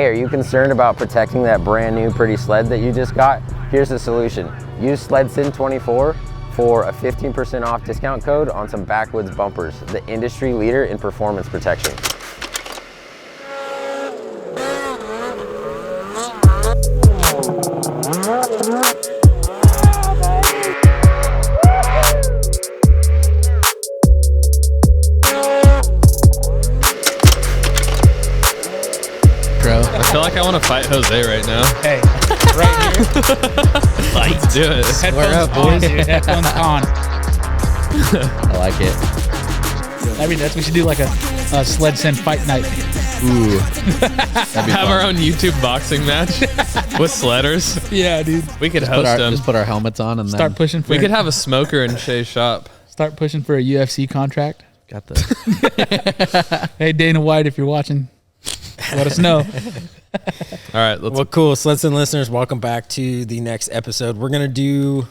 Hey, are you concerned about protecting that brand new pretty sled that you just got? Here's the solution. Use SledSend24 for a 15% off discount code on some backwoods bumpers, the industry leader in performance protection. I feel like I want to fight Jose right now. Hey, right here. Fight. Let's do it. Headphones up, on, boys? dude. Headphones on. I like it. I mean, we should do like a SledSend fight night. Ooh. That'd be Have fun. our own YouTube boxing match with sledders. Yeah, dude. We could Just host them. put our helmets on and Start then pushing for We could have a smoker in Shay's shop. start pushing for a UFC contract. got the Hey, Dana White, if you're watching, let us know. All right, let's. Well, cool. SledSend listeners, welcome back to the next episode. We're going to do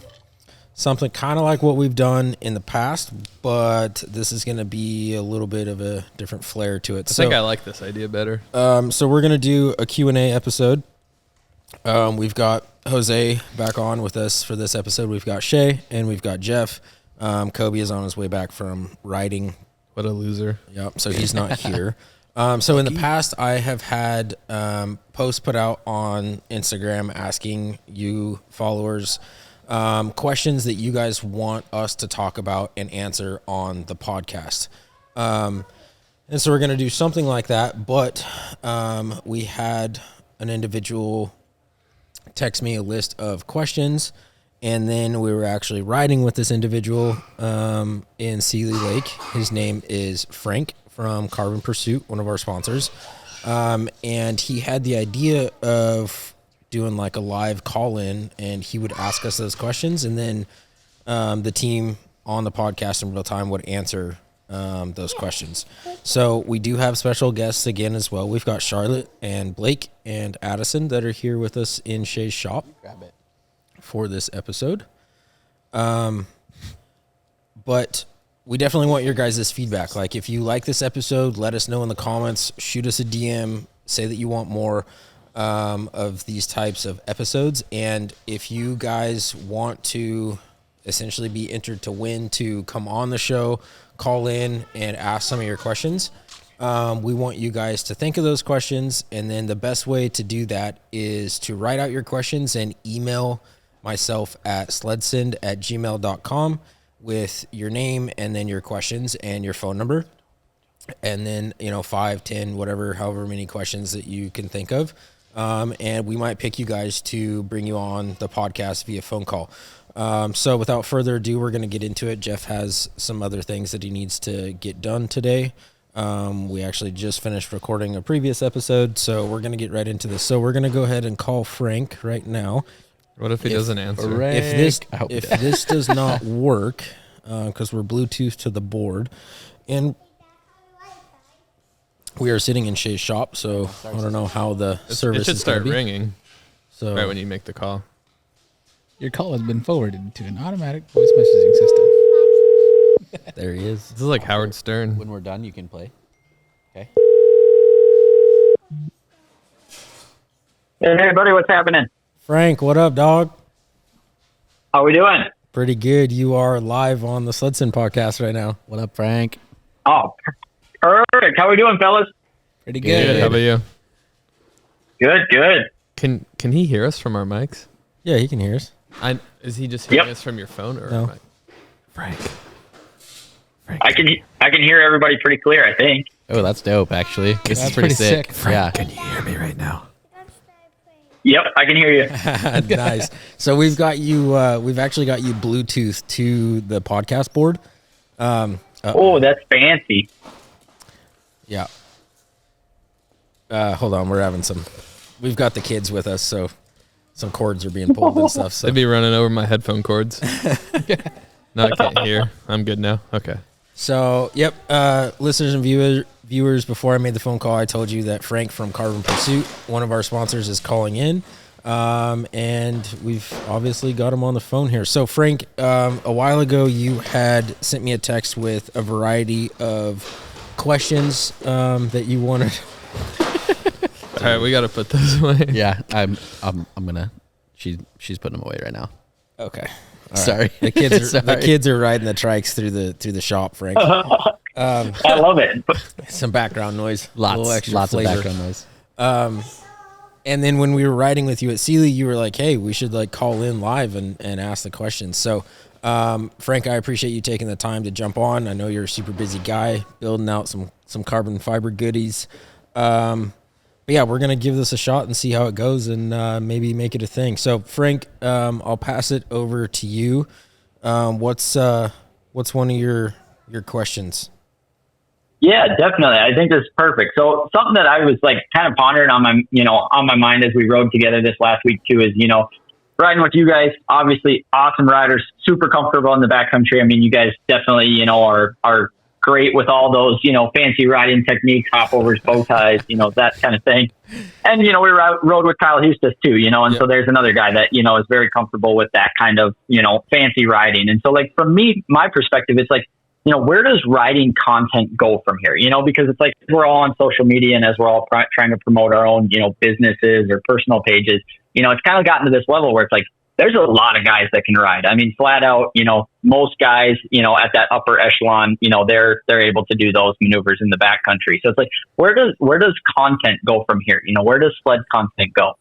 something kind of like what we've done in the past, but this is going to be a little bit of a different flair to it. I think I like this idea better. So we're going to do a Q&A episode. We've got Jose back on with us for this episode. We've got Shay and we've got Jeff. Kobe is on his way back from riding. What a loser. Yep, so he's not here. So in the past, I have had posts put out on Instagram asking you followers questions that you guys want us to talk about and answer on the podcast. And so we're going to do something like that, but we had an individual text me a list of questions, and then we were actually riding with this individual in Sealy Lake. His name is Frank from Carbon Pursuit, one of our sponsors. And he had the idea of doing like a live call-in, and he would ask us those questions, and then the team on the podcast in real time would answer those questions. So we do have special guests again as well. We've got Charlotte and Blake and Addison that are here with us in Shay's shop for this episode. But we definitely want your guys' feedback. Like, if you like this episode, let us know in the comments. Shoot us a DM. Say that you want more of these types of episodes. And if you guys want to essentially be entered to win to come on the show, call in and ask some of your questions. We want you guys to think of those questions. And then the best way to do that is to write out your questions and email myself at sledsend@gmail.com with your name and then your questions and your phone number. And then, 5, 10, whatever, however many questions that you can think of. And we might pick you guys to bring you on the podcast via phone call. So without further ado, we're going to get into it. Jeff has some other things that he needs to get done today. We actually just finished recording a previous episode, so we're going to get right into this. So we're going to go ahead and call Frank right now. What if he doesn't answer? If this does not work, because we're Bluetooth to the board, and we are sitting in Shay's shop, so I don't know how the service It should is going start to be. ringing So right when you make the call. Your call has been forwarded to an automatic voice messaging system. there he is. This is like Howard Stern. when we're done, you can play. Okay. Hey, everybody, what's happening? Frank, what up, dog? How we doing? Pretty good. You are live on the SledSend Podcast right now. What up, Frank? Oh, perfect. How we doing, fellas? Pretty Good. good. How about you? Good. Can he hear us from our mics? Yeah, he can hear us. Is he just hearing Yep. us from your phone or No. our mic? Frank. I can hear everybody pretty clear, I think. Oh, that's dope, actually. This That's is pretty pretty sick. sick. Yeah. Can you hear me right now? Yep, I can hear you. Nice. So we've got you, we've actually got you Bluetooth to the podcast board. Oh, that's fancy. Yeah. Hold on. We've got the kids with us, so some cords are being pulled and stuff. So They'd be running over my headphone cords. No, I can't hear. I'm good now. Okay. So, yep, listeners and viewers, before I made the phone call, I told you that Frank from Carbon Pursuit, one of our sponsors, is calling in, and we've obviously got him on the phone here. So, Frank, a while ago, you had sent me a text with a variety of questions that you wanted. All right, we got to put this away. Yeah, I'm gonna. She's putting them away right now. Okay. Sorry, The kids are, the Sorry. kids are riding the trikes through the shop, Frank. I love it. Some background noise. a Lots little extra of flavor. background noise. And then when we were riding with you at Sealy, you were like, hey, we should like call in live and ask the questions. So, Frank, I appreciate you taking the time to jump on. I know you're a super busy guy building out some carbon fiber goodies. But yeah, we're going to give this a shot and see how it goes and maybe make it a thing. So, Frank, I'll pass it over to you. What's one of your questions? Yeah, definitely. I think this is perfect. So something that I was like kind of pondering on my mind as we rode together this last week too is, riding with you guys, obviously awesome riders, super comfortable in the backcountry. I mean, you guys definitely, are great with all those, fancy riding techniques, hopovers, bow ties, that kind of thing. And, we rode with Kyle Hustis too, and so there's another guy that, is very comfortable with that kind of, fancy riding. And so like from me, my perspective, it's like, where does riding content go from here? Because it's like we're all on social media and as we're all trying to promote our own, businesses or personal pages, it's kind of gotten to this level where it's like, there's a lot of guys that can ride. I mean, flat out, most guys, at that upper echelon, they're able to do those maneuvers in the backcountry. So it's like, where does content go from here? Where does sled content go?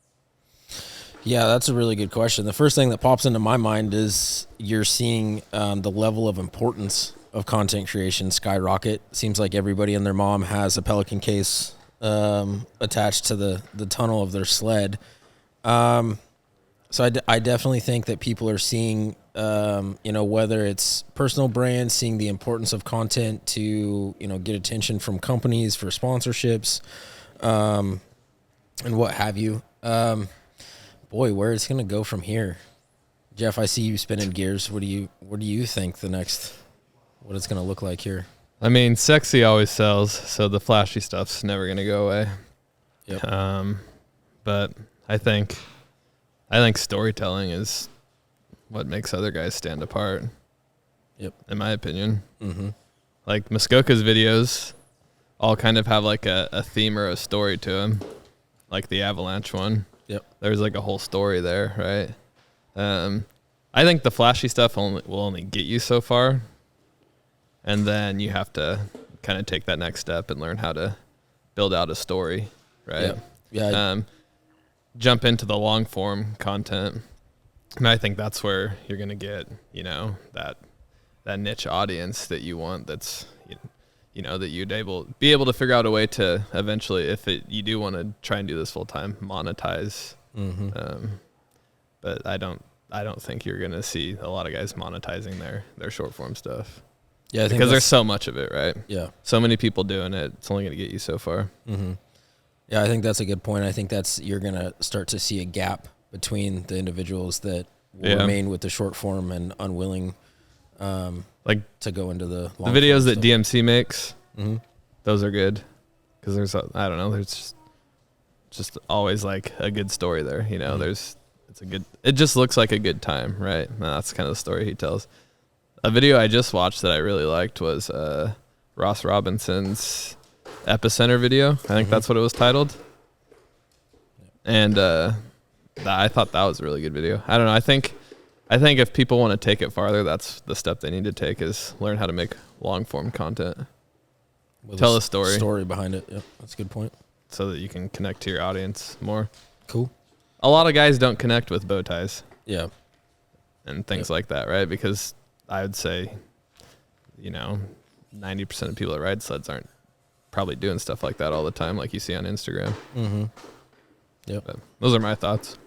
Yeah, that's a really good question. The first thing that pops into my mind is you're seeing the level of importance of content creation skyrocket. Seems like everybody and their mom has a Pelican case attached to the tunnel of their sled. So I definitely think that people are seeing, whether it's personal brands, seeing the importance of content to, get attention from companies for sponsorships, and what have you. Boy, where it's going to go from here. Jeff, I see you spinning gears. What do you think what it's going to look like here? I mean, sexy always sells, so the flashy stuff's never going to go away. Yep. But I think storytelling is what makes other guys stand apart. Yep. In my opinion. Mm-hmm. Like Muskoka's videos all kind of have like a theme or a story to them. Like the Avalanche one. Yep. There's like a whole story there, right? I think the flashy stuff will only get you so far. And then you have to kind of take that next step and learn how to build out a story, right? Yep. Yeah. Jump into the long form content. And I think that's where you're going to get, that niche audience that you want that's, that you'd be able to figure out a way to eventually, if you do want to try and do this full time, monetize. Mm-hmm. But I don't think you're going to see a lot of guys monetizing their short form stuff. Yeah, I think because there's so much of it, right? Yeah. So many people doing it. It's only going to get you so far. Mm-hmm. Yeah, I think that's a good point. I think you're going to start to see a gap between the individuals that will remain with the short form and unwilling to go into the long the videos that stuff. DMC makes. Mm-hmm. Those are good because there's just always like a good story there. Mm-hmm. It just looks like a good time, right? And that's kind of the story he tells. A video I just watched that I really liked was Ross Robinson's Epicenter video. I think that's what it was titled. And I thought that was a really good video. I don't know. I think if people want to take it farther, that's the step they need to take is learn how to make long form content. Tell a story. Story behind it. Yep, that's a good point. So that you can connect to your audience more. Cool. A lot of guys don't connect with bow ties. Yeah. And things like that, right? Because I would say, 90% of people that ride sleds aren't probably doing stuff like that all the time, like you see on Instagram. Mm-hmm. Yep. But those are my thoughts.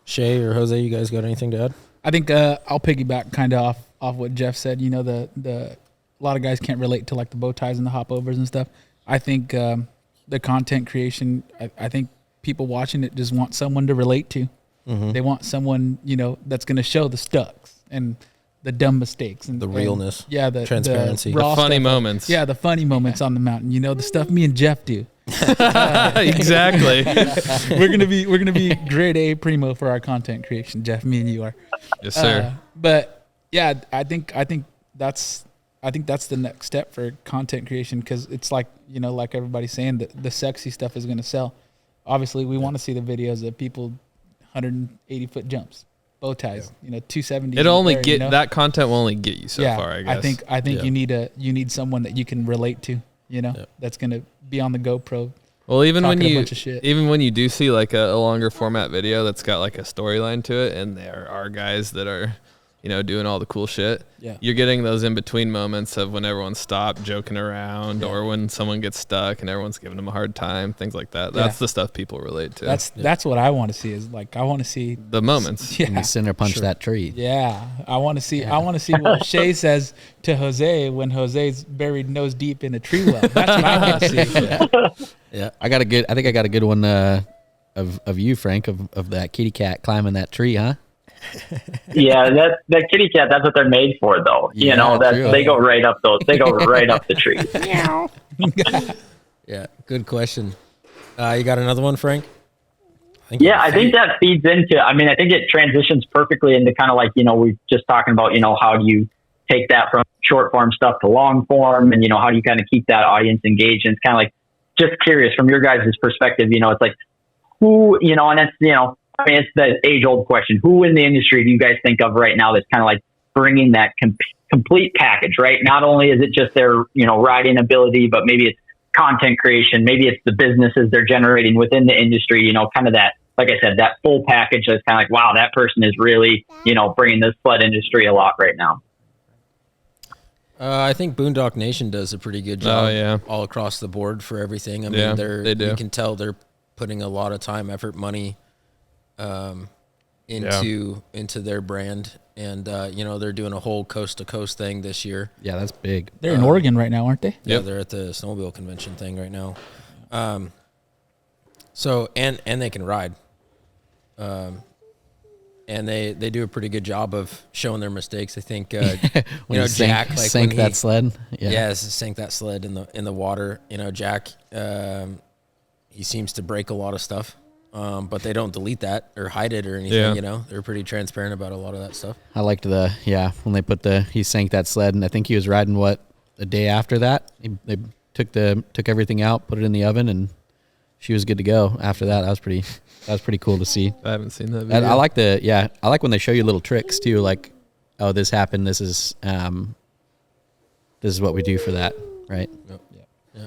Shay or Jose, you guys got anything to add? I think I'll piggyback kind of off what Jeff said. A lot of guys can't relate to like the bow ties and the hopovers and stuff. I think the content creation, I think people watching it just want someone to relate to. Mm-hmm. They want someone, that's going to show the stucks and the dumb mistakes and the realness. The transparency. The raw funny stuff. moments. Yeah, the funny moments on the mountain. The stuff me and Jeff do. Exactly. We're gonna be grade A primo for our content creation, Jeff. Me and you are. Yes, sir. But yeah, I think that's the next step for content creation because it's like like everybody's saying that the sexy stuff is gonna sell. obviously we want to see the videos of people 180-foot jumps, bow ties, 270. It only that content will only get you so far, I guess. I think you need someone that you can relate to, that's gonna be on the GoPro. Well, even when you do see like a longer format video that's got like a storyline to it, and there are guys that are, doing all the cool shit. Yeah. You're getting those in between moments of when everyone's stopped joking around, or when someone gets stuck and everyone's giving them a hard time, things like that. That's the stuff people relate to. That's what I want to see. Is like I want to see the moments. When you center punch that tree. Yeah, I want to see. I want to see what Shay says to Jose when Jose's buried nose deep in a tree well. That's what I want to see. Yeah, I think I got a good one of you, Frank, of that kitty cat climbing that tree, huh? Yeah, that kitty cat. That's what they're made for, though. They go right up those. They go right up the tree. Yeah, good question. You got another one, Frank? I think that feeds into. I mean, I think it transitions perfectly into kind of like we're just talking about. How do you take that from short form stuff to long form, and how do you kind of keep that audience engaged? And it's kind of like just curious from your guys' perspective. It's like who and that's I mean, it's the age-old question. Who in the industry do you guys think of right now that's kind of like bringing that complete package, right? Not only is it just their, riding ability, but maybe it's content creation. Maybe it's the businesses they're generating within the industry, kind of that, like I said, that full package that's kind of like, wow, that person is really, bringing this sled industry a lot right now. I think Boondock Nation does a pretty good job all across the board for everything. I mean, they do. You can tell they're putting a lot of time, effort, money into their brand, and they're doing a whole coast to coast thing this year. Yeah, that's big. They're in Oregon right now, aren't they? Yeah, they're at the snowmobile convention thing right now. So and they can ride, and they do a pretty good job of showing their mistakes. I think Jack sank that sled. Sank that sled in the water. Jack he seems to break a lot of stuff. But they don't delete that or hide it or anything, They're pretty transparent about a lot of that stuff. I liked when they put he sank that sled, and I think he was riding the day after that. They took everything out, put it in the oven, and she was good to go after that. That was pretty cool to see. I haven't seen that video. I like when they show you little tricks too, like, oh, this happened, this is what we do for that, right? Yep. Yeah.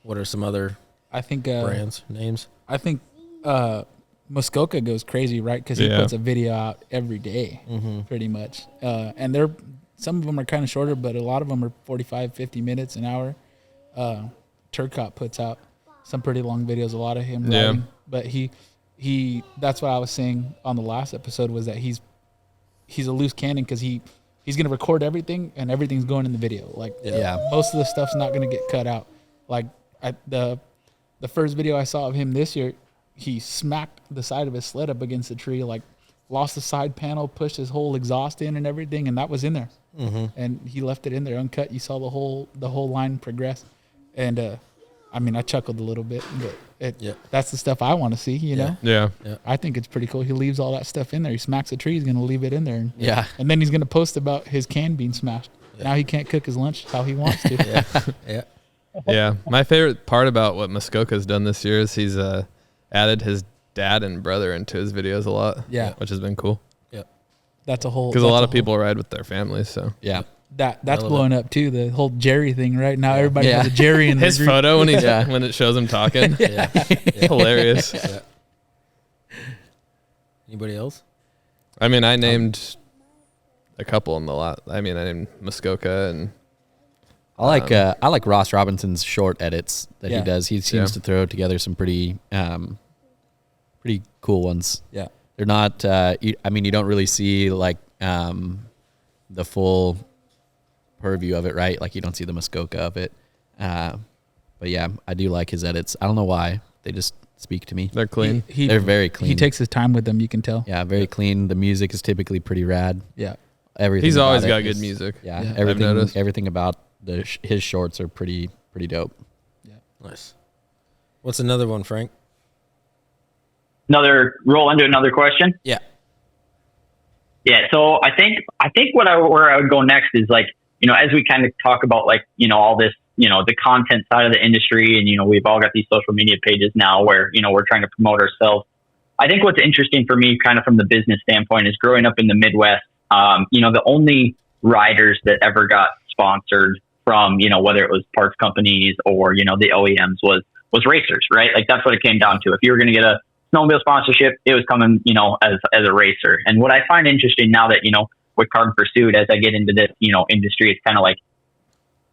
What are some other brands, names? I think Muskoka goes crazy, right? Because he puts a video out every day, pretty much. And some of them are kind of shorter, but a lot of them are 45, 50 minutes, an hour. Turcotte puts out some pretty long videos, a lot of him riding. But he that's what I was saying on the last episode, was that he's a loose cannon, because he's going to record everything, and everything's going in the video. Like, most of the stuff's not going to get cut out. Like, the first video I saw of him this year, he smacked the side of his sled up against the tree, like lost the side panel, pushed his whole exhaust in and everything, and that was in there. And he left it in there uncut. You saw the whole line progress. And I chuckled a little bit, but that's the stuff I want to see, Yeah. I think it's pretty cool. He leaves all that stuff in there. He smacks a tree, he's going to leave it in there. And then he's going to post about his can being smashed. Now he can't cook his lunch how he wants to. Yeah. My favorite part about what Muskoka's done this year is he's added his dad and brother into his videos a lot. Yeah. Which has been cool. Yeah. That's a whole... Because a lot of people ride with their families, so... Yeah. That's blowing up too, the whole Jerry thing right now. Everybody has a Jerry in their his group. photo when when it shows him talking. Hilarious. Yeah. Anybody else? I mean, I named a couple in the lot. I mean, I named Muskoka, and I like Ross Robinson's short edits that he does. He seems to throw together some pretty cool ones. Yeah. They're not you don't really see like the full purview of it, right? Like, you don't see the Muskoka of it. But yeah, I do like his edits. I don't know why. They just speak to me. They're clean. They're very clean. He takes his time with them, you can tell. Yeah, very clean. The music is typically pretty rad. Yeah. Everything. He's always got good music. Yeah. I've noticed. Everything about his shorts are pretty dope. Yeah. Nice. What's another one, Frank? Roll into another question. Yeah. Yeah. So I think where I would go next is like, as we kind of talk about like, all this the content side of the industry, and, we've all got these social media pages now where, we're trying to promote ourselves. I think what's interesting for me kind of from the business standpoint is growing up in the Midwest, the only riders that ever got sponsored from, whether it was parts companies or, the OEMs was racers, right? Like that's what it came down to. If you were going to get a snowmobile sponsorship, it was coming, as a racer. And what I find interesting now that, with Carbon Pursuit, as I get into this, industry, it's kind of like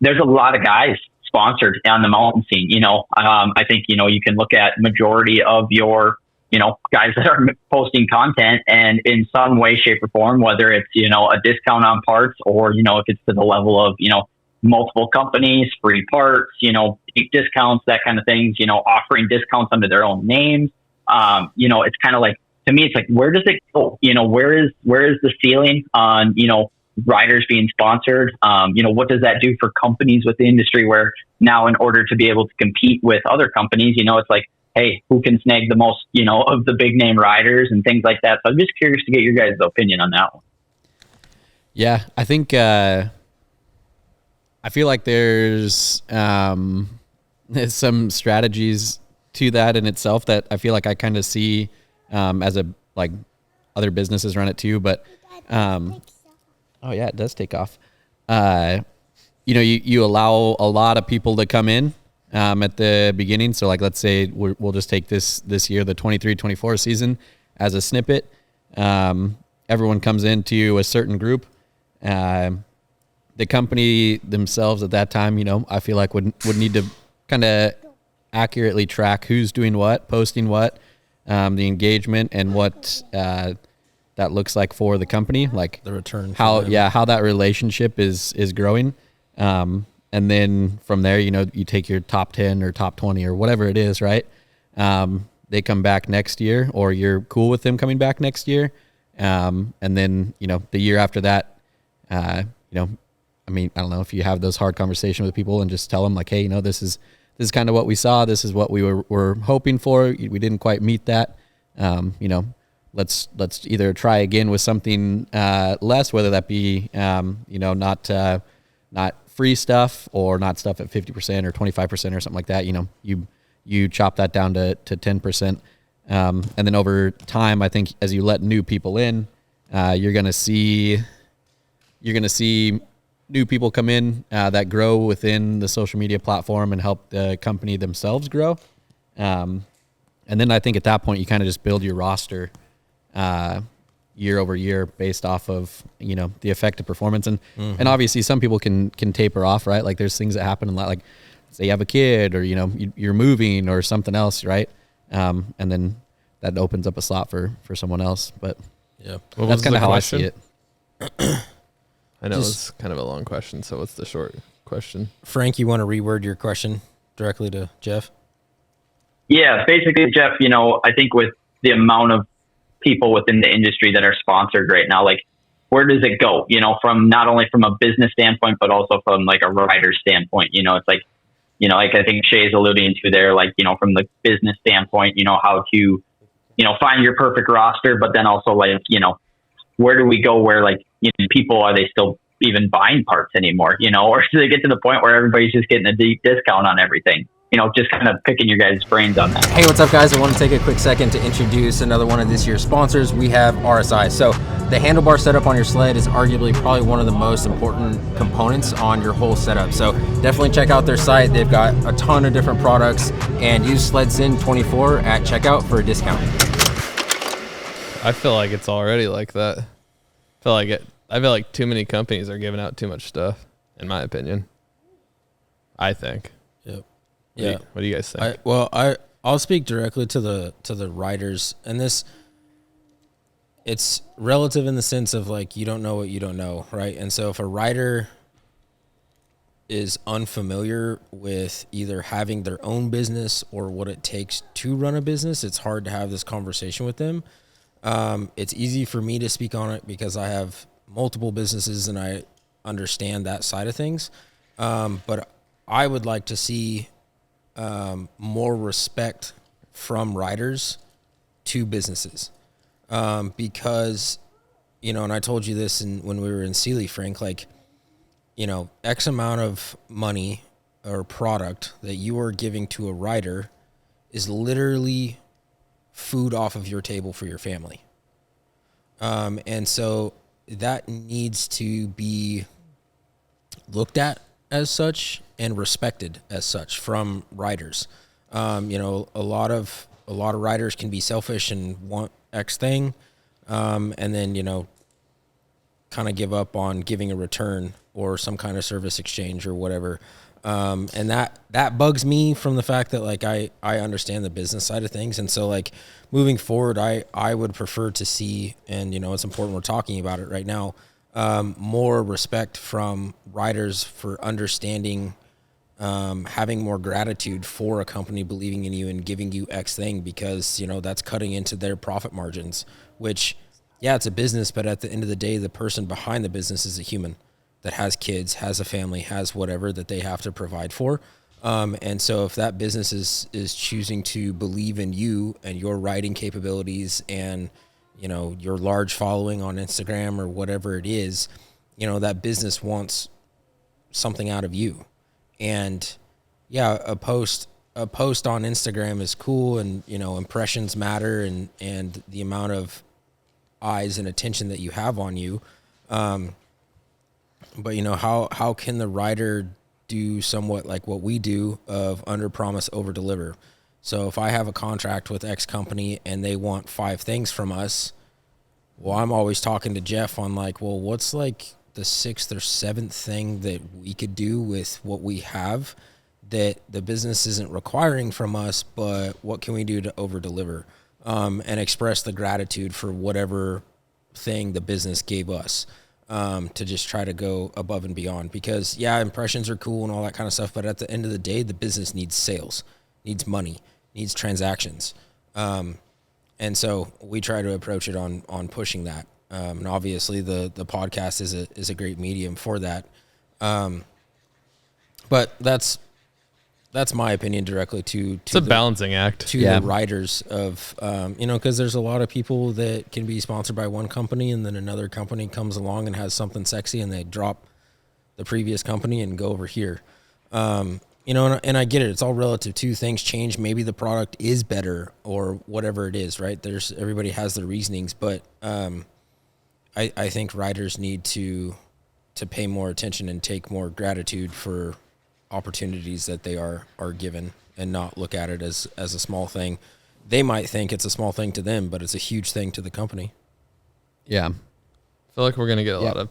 there's a lot of guys sponsored on the mountain scene. I think, you can look at majority of your, guys that are posting content and in some way, shape or form, whether it's, a discount on parts or, if it's to the level of, multiple companies, free parts, deep discounts, that kind of things, offering discounts under their own names. It's kind of like, to me, it's like, where does it go? Where is the ceiling on, riders being sponsored? What does that do for companies with the industry where now in order to be able to compete with other companies, it's like, hey, who can snag the most, of the big name riders and things like that. So I'm just curious to get your guys' opinion on that one. Yeah, I think, I feel like there's some strategies to that in itself that I feel like I kind of see as other businesses run it too. But oh yeah, it does take off. You allow a lot of people to come in at the beginning. So like, let's say we'll just take this year, the 23-24 season as a snippet. Everyone comes into a certain group. The company themselves at that time, I feel like would need to kind of accurately track who's doing what, posting what, the engagement and what that looks like for the company, like the return. How that relationship is growing. And then from there, you take your top 10 or top 20 or whatever it is, right? They come back next year or you're cool with them coming back next year. And then, the year after that, I don't know if you have those hard conversations with people and just tell them like, hey, this is kind of what we saw. This is what we were hoping for. We didn't quite meet that. Let's either try again with something less, whether that be not free stuff or not stuff at 50% or 25% or something like that. You chop that down to 10%. And then over time, I think as you let new people in, you're gonna see new people come in that grow within the social media platform and help the company themselves grow. And then I think at that point, you kind of just build your roster year over year based off of, the effective performance. And obviously some people can taper off, right? Like there's things that happen in like, say you have a kid or, you're moving or something else, right? And then that opens up a slot for someone else. But yeah, that's kind of how question? I see it. I know it's kind of a long question, so what's the short question? Frank, you want to reword your question directly to Jeff? Yeah, basically, Jeff, I think with the amount of people within the industry that are sponsored right now, like where does it go? From not only from a business standpoint, but also from like a rider standpoint. It's like, like I think Shay's alluding to there, like, from the business standpoint, how to, find your perfect roster, but then also like, where do we go where like, people, are they still even buying parts anymore, or do they get to the point where everybody's just getting a deep discount on everything? Just kind of picking your guys' brains on that. Hey, what's up, guys? I want to take a quick second to introduce another one of this year's sponsors. We have RSI. So the handlebar setup on your sled is arguably probably one of the most important components on your whole setup. So definitely check out their site. They've got a ton of different products, and use SledSend 24 at checkout for a discount. I feel like it's already like that. I feel like too many companies are giving out too much stuff, in my opinion. I think. Yep. What do you guys think? I'll speak directly to the riders, and this, it's relative in the sense of like, you don't know what you don't know, right? And so if a rider is unfamiliar with either having their own business or what it takes to run a business, it's hard to have this conversation with them. It's easy for me to speak on it because I have multiple businesses and I understand that side of things. But I would like to see more respect from riders to businesses. Because, and I told you this when we were in Sealy, Frank, like, X amount of money or product that you are giving to a rider is literally food off of your table for your family. And so that needs to be looked at as such and respected as such from riders. You know, a lot of riders can be selfish and want X thing, and then, you know, kind of give up on giving a return or some kind of service exchange or whatever. And that bugs me from the fact that, like, I understand the business side of things. And so, like, moving forward, I would prefer to see, and, you know, it's important we're talking about it right now, more respect from riders for understanding, having more gratitude for a company believing in you and giving you X thing, because, you know, that's cutting into their profit margins, which, yeah, it's a business, but at the end of the day, the person behind the business is a human that has kids, has a family, has whatever that they have to provide for. And so if that business is choosing to believe in you and your riding capabilities and, you know, your large following on Instagram or whatever it is, you know, that business wants something out of you. And yeah, a post on Instagram is cool, and, you know, impressions matter, and the amount of eyes and attention that you have on you. But, you know, how can the rider do somewhat like what we do of under promise, over deliver? So if I have a contract with X company and they want 5 things from us, well, I'm always talking to Jeff on, like, well, what's like the 6th or 7th thing that we could do with what we have that the business isn't requiring from us, but what can we do to over deliver, and express the gratitude for whatever thing the business gave us, to just try to go above and beyond. Because, yeah, impressions are cool and all that kind of stuff, but at the end of the day, the business needs sales, needs money, needs transactions. And so we try to approach it on pushing that. And obviously the podcast is a great medium for that. But that's my opinion directly to It's a balancing act. to the riders of, you know, because there's a lot of people that can be sponsored by one company, and then another company comes along and has something sexy, and they drop the previous company and go over here. You know, and I get it. It's all relative too. Things change. Maybe the product is better or whatever it is, right? Everybody has their reasonings, but I think riders need to pay more attention and take more gratitude for opportunities that they are given, and not look at it as a small thing. They might think it's a small thing to them, but it's a huge thing to the company. Yeah. I feel like we're gonna get a lot of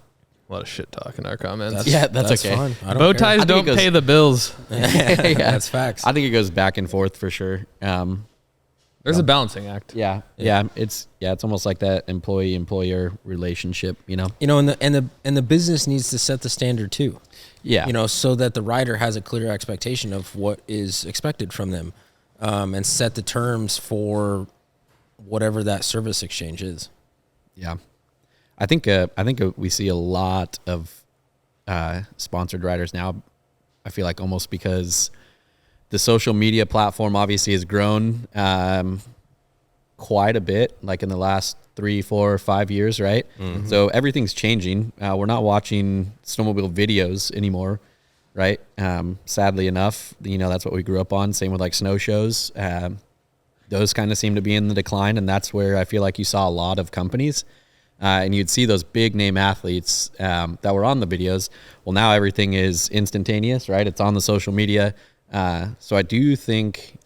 shit talk in our comments. That's okay. Fine. I don't Bow care. ties don't pay the bills. That's facts. I think it goes back and forth for sure. There's a balancing act. Yeah. It's almost like that employee-employer relationship, you know? You know, and the business needs to set the standard too. Yeah. You know, so that the rider has a clear expectation of what is expected from them, and set the terms for whatever that service exchange is. Yeah. I think we see a lot of sponsored riders now. I feel like almost because the social media platform obviously has grown quite a bit, like in the last 3, 4, 5 years, right? Mm-hmm. So everything's changing. We're not watching snowmobile videos anymore, right? Sadly enough, you know, that's what we grew up on. Same with like snow shows. Those kind of seem to be in the decline, and that's where I feel like you saw a lot of companies. And you'd see those big name athletes that were on the videos. Well, now everything is instantaneous, right? It's on the social media. So I do think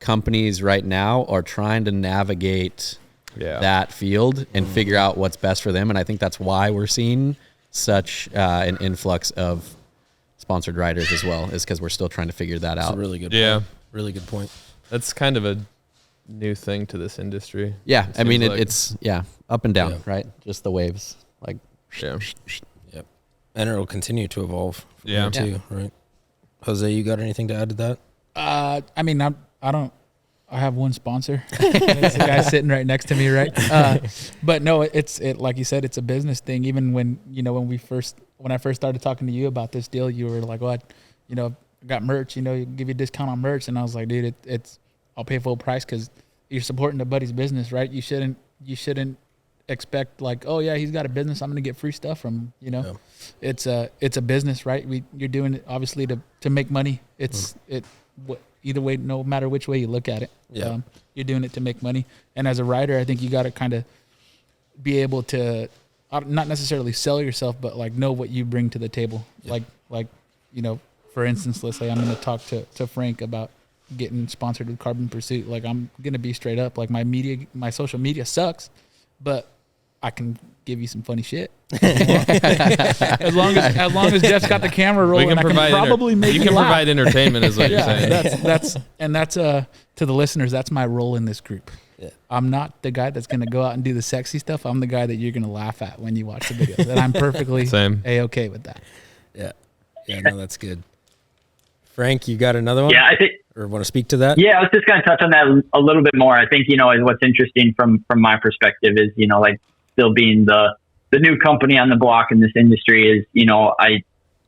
companies right now are trying to navigate that field and figure out what's best for them. And I think that's why we're seeing such an influx of sponsored riders as well, is because we're still trying to figure that out. That's a really good point. Really good point. That's kind of a new thing to this industry. Yeah. I mean, it's up and down, right? Just the waves. Like, yeah. Yep. And it'll continue to evolve from Yeah. there too, right? Jose, you got anything to add to that? I mean, I have one sponsor. It's the guy sitting right next to me, right? But no, it like you said, it's a business thing. Even when I first started talking to you about this deal, you were like, "Well, I got merch. You give you a discount on merch," and I was like, "Dude, I'll pay full price because you're supporting the buddy's business, right? You shouldn't expect like, oh yeah, he's got a business, I'm going to get free stuff from him, you know. Yeah. It's a business, right? You're doing it obviously to make money. Either way, no matter which way you look at it. Yeah. You're doing it to make money. And as a rider, I think you got to kind of be able to not necessarily sell yourself, but like know what you bring to the table. Yeah. Like, you know, for instance, let's say I'm going to talk to Frank about getting sponsored with Carbon Pursuit. Like, I'm going to be straight up, like my social media sucks, but I can give you some funny shit. as long as Jeff's got the camera rolling, I can probably make you laugh. Provide entertainment is what you're saying. That's to the listeners, that's my role in this group. Yeah. I'm not the guy that's going to go out and do the sexy stuff. I'm the guy that you're going to laugh at when you watch the videos. And I'm perfectly A-okay with that. Yeah. Yeah, no, that's good. Frank, you got another one? Yeah, I think. Or want to speak to that? Yeah, I was just going to touch on that a little bit more. I think, you know, what's interesting from my perspective is, you know, like still being the new company on the block in this industry is, you know, I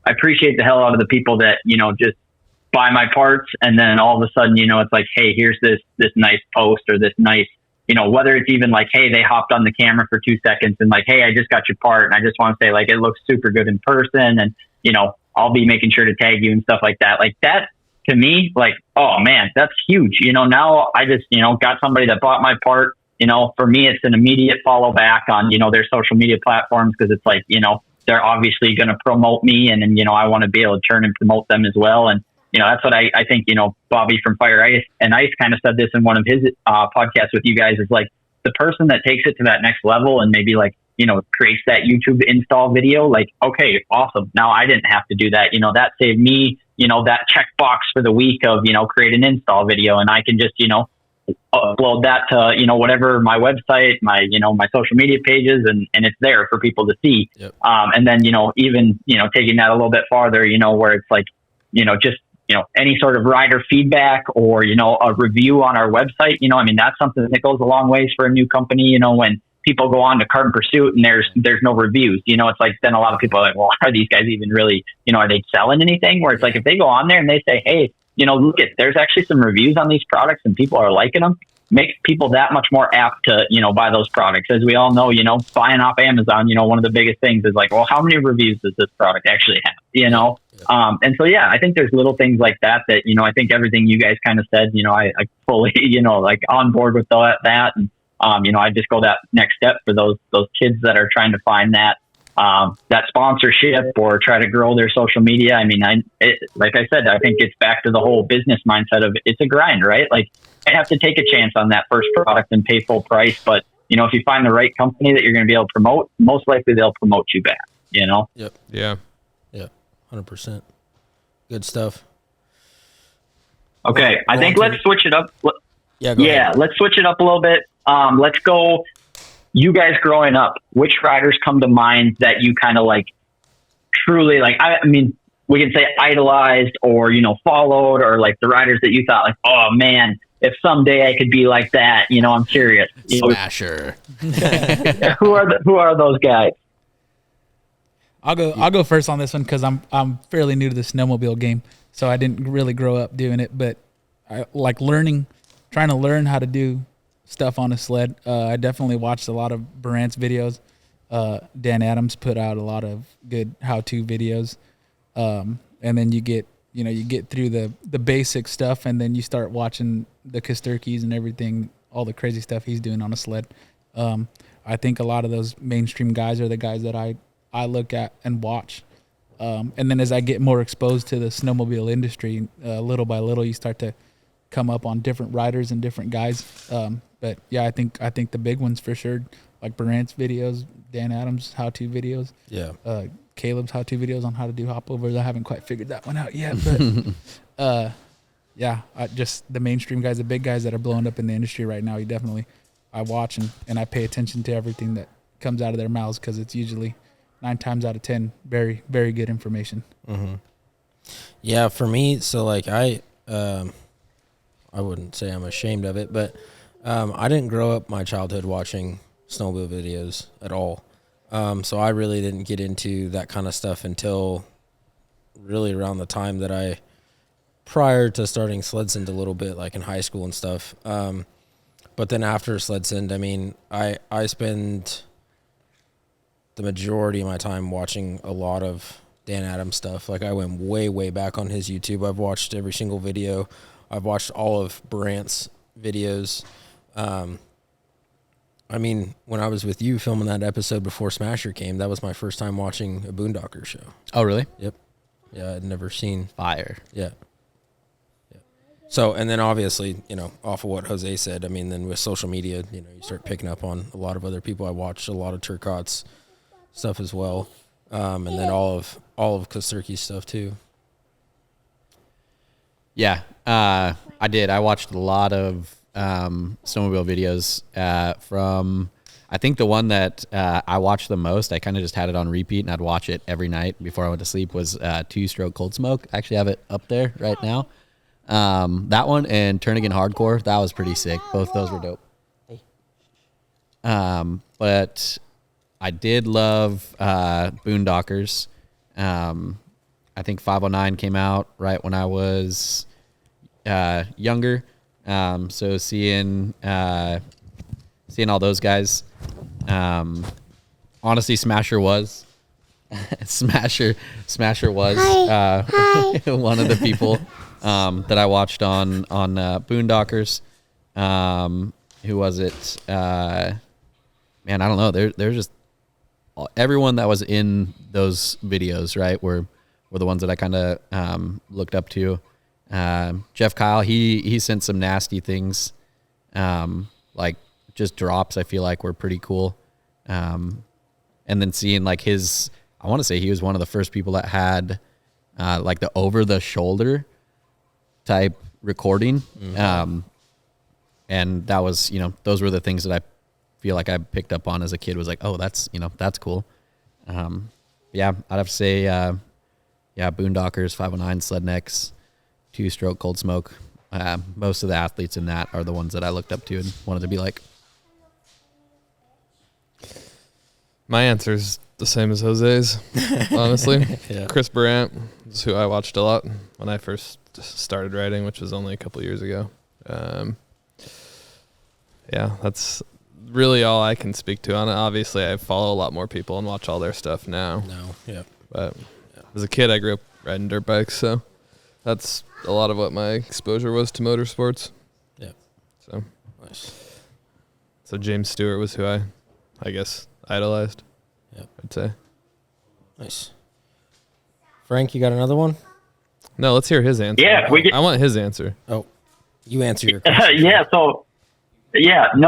appreciate the hell out of the people that, you know, just buy my parts and then all of a sudden, you know, it's like, hey, here's this nice post or this nice, you know, whether it's even like, hey, they hopped on the camera for 2 seconds and like, hey, I just got your part. And I just want to say like, it looks super good in person. And, you know, I'll be making sure to tag you and stuff like that. Like that to me, like, oh man, that's huge. You know, now I just, you know, got somebody that bought my part. You know, for me, it's an immediate follow back on, you know, their social media platforms. Cause it's like, you know, they're obviously going to promote me and you know, I want to be able to turn and promote them as well. And, you know, that's what I think, you know, Bobby from Fire Ice and Ice kind of said this in one of his podcasts with you guys is like the person that takes it to that next level and maybe like, you know, creates that YouTube install video, like, okay, awesome. Now I didn't have to do that. You know, that saved me, you know, that checkbox for the week of, you know, create an install video and I can just, you know, upload that to, you know, whatever my website, my, you know, my social media pages and it's there for people to see. Yep. And then, you know, even, you know, taking that a little bit farther, you know, where it's like, you know, just, you know, any sort of rider feedback or, you know, a review on our website, you know, I mean, that's something that goes a long ways for a new company, you know, when people go on to Carbon Pursuit and there's no reviews, you know, it's like, then a lot of people are like, well, are these guys even really, you know, are they selling anything? Where it's like, if they go on there and they say, hey, you know, look at, there's actually some reviews on these products and people are liking them, makes people that much more apt to, you know, buy those products. As we all know, you know, buying off Amazon, you know, one of the biggest things is like, well, how many reviews does this product actually have, you know? And so, yeah, I think there's little things like that, you know, I think everything you guys kind of said, you know, I fully, you know, like on board with that. And, you know, I just go that next step for those kids that are trying to find that sponsorship or try to grow their social media. I mean, like I said, I think it's back to the whole business mindset of it's a grind, right? Like I have to take a chance on that first product and pay full price. But, you know, if you find the right company that you're going to be able to promote, most likely they'll promote you back, you know? Yep. Yeah. Yep. 100%. Good stuff. Okay. I think let's switch it up. Yeah. Let's switch it up a little bit. Let's go. You guys growing up, which riders come to mind that you kind of like truly like, I mean, we can say idolized or, you know, followed or like the riders that you thought like, oh man, if someday I could be like that, you know, I'm curious. Smasher. Who are those guys? I'll go first on this one because I'm fairly new to the snowmobile game, so I didn't really grow up doing it. But I like trying to learn how to do stuff on a sled. I definitely watched a lot of Barant's videos. Dan Adams put out a lot of good how-to videos, and then you get through the basic stuff, and then you start watching the Kosterkis and everything, all the crazy stuff he's doing on a sled. I think a lot of those mainstream guys are the guys that I look at and watch. And then as I get more exposed to the snowmobile industry, little by little, you start to come up on different riders and different guys. But yeah, I think the big ones for sure, like Barant's videos, Dan Adams' how-to videos. Yeah. Caleb's how-to videos on how to do hopovers. I haven't quite figured that one out yet, but yeah, just the mainstream guys, the big guys that are blowing up in the industry right now, I watch and I pay attention to everything that comes out of their mouths because it's usually 9 times out of 10 very, very good information. Mm-hmm. Yeah, for me, so like I wouldn't say I'm ashamed of it, but I didn't grow up my childhood watching snowmobile videos at all. So I really didn't get into that kind of stuff until really around the time that prior to starting SledSend a little bit, like in high school and stuff. But then after SledSend, I mean, I spend the majority of my time watching a lot of Dan Adams stuff. Like I went way, way back on his YouTube. I've watched every single video. I've watched all of Brant's videos. I mean, when I was with you filming that episode before Smasher came, that was my first time watching a Boondocker show. Oh, really? Yep. Yeah, I'd never seen. Fire. Yeah. So, and then obviously, you know, off of what Jose said, I mean, then with social media, you know, you start picking up on a lot of other people. I watched a lot of Turcotte's stuff as well. And then all of Kosturki's stuff too. Yeah, I did. I watched a lot of snowmobile videos from, I think the one that I watched the most, I kind of just had it on repeat and I'd watch it every night before I went to sleep, was Two-Stroke Cold Smoke. I actually have it up there right now. That one and Turnigan Hardcore, that was pretty sick. Both those were dope. But I did love Boondockers. I think 509 came out right when I was younger. So seeing all those guys, honestly, Smasher was one of the people that I watched on Boondockers. Who was it? Man, I don't know. There's just everyone that was in those videos, right, were the ones that I kind of looked up to. Jeff Kyle, he sent some nasty things, like just drops. I feel like were pretty cool. And then seeing like his, I want to say he was one of the first people that had like the over the shoulder type recording. Mm-hmm. And that was, you know, those were the things that I feel like I picked up on as a kid, was like, oh, that's, you know, that's cool. Yeah, I'd have to say, Boondockers, 509, Slednex, Two-Stroke Cold Smoke. Most of the athletes in that are the ones that I looked up to and wanted to be like. My answer is the same as Jose's, honestly. Yeah. Chris Brandt is who I watched a lot when I first started riding, which was only a couple years ago. Yeah, that's really all I can speak to on it. Obviously, I follow a lot more people and watch all their stuff now. But as a kid, I grew up riding dirt bikes, so that's a lot of what my exposure was to motorsports. Yeah. So Nice. So James Stewart was who I guess, idolized. Yep. I'd say. Nice. Frank, you got another one? No, let's hear his answer. Yeah, I want his answer. Oh, you answer your question. No,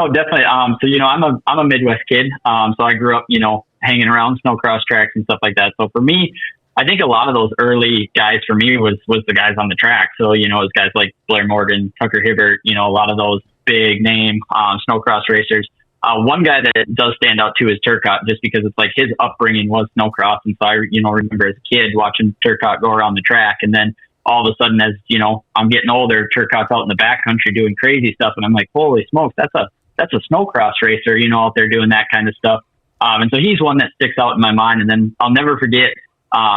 definitely. So, you know, I'm a Midwest kid. So I grew up, you know, hanging around snowcross tracks and stuff like that. So for me, I think a lot of those early guys for me was the guys on the track. So, you know, it was guys like Blair Morgan, Tucker Hibbert, you know, a lot of those big name snowcross racers. One guy that does stand out too is Turcotte, just because it's like his upbringing was snowcross. And so I, you know, remember as a kid watching Turcotte go around the track, and then all of a sudden, as you know, I'm getting older, Turcotte's out in the backcountry doing crazy stuff, and I'm like, holy smokes, that's a snowcross racer, you know, out there doing that kind of stuff. And so he's one that sticks out in my mind. And then I'll never forget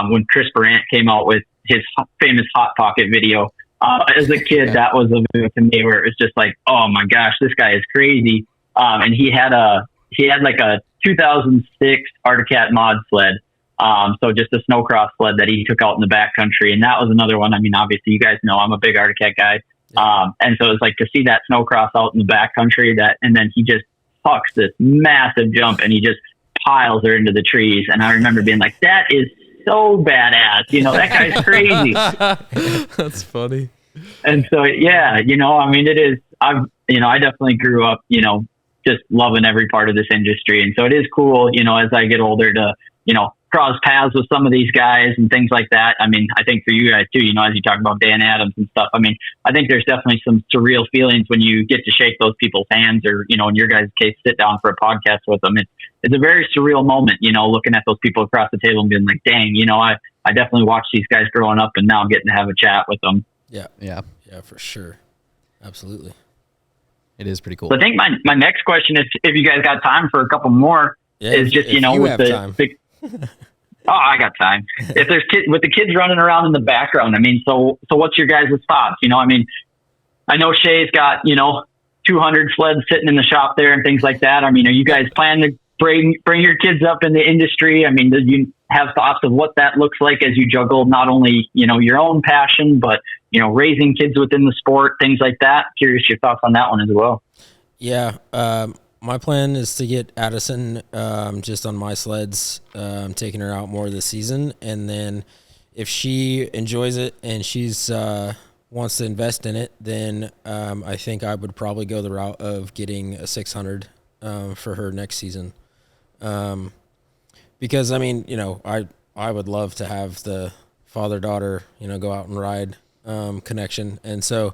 when Chris Brandt came out with his famous Hot Pocket video. As a kid, that was a video to me where it was just like, oh my gosh, this guy is crazy. And he had like a 2006 Arctic Cat mod sled. So just a snowcross sled that he took out in the backcountry. And that was another one. I mean, obviously you guys know I'm a big Arctic Cat guy. And so it's like to see that snowcross out in the backcountry, and then he just hucks this massive jump and he just piles her into the trees. And I remember being like, that is so badass. You know, that guy's crazy. That's funny. And so, yeah, you know, I mean, it is, I definitely grew up, you know, just loving every part of this industry. And so it is cool, you know, as I get older to, you know, cross paths with some of these guys and things like that. I mean, I think for you guys too, you know, as you talk about Dan Adams and stuff, I mean, I think there's definitely some surreal feelings when you get to shake those people's hands, or, you know, in your guys' case, sit down for a podcast with them. It's a very surreal moment, you know, looking at those people across the table and being like, dang, you know, I definitely watched these guys growing up, and now I'm getting to have a chat with them. Yeah, for sure. Absolutely. It is pretty cool. So I think my next question, if you guys got time for a couple more, is just, you know, with I got time. If there's with the kids running around in the background, I mean, so what's your guys' thoughts? You know, I mean, I know Shay's got, you know, 200 sleds sitting in the shop there and things like that. I mean, are you guys planning to bring your kids up in the industry? I mean, do you have thoughts of what that looks like as you juggle not only, your own passion, but, raising kids within the sport, things like that? Curious your thoughts on that one as well. Yeah. My plan is to get Addison just on my sleds. I'm taking her out more this season. And then if she enjoys it and she's wants to invest in it, then I think I would probably go the route of getting a 600 for her next season. Because, I mean, I would love to have the father-daughter, go out and ride connection. And so,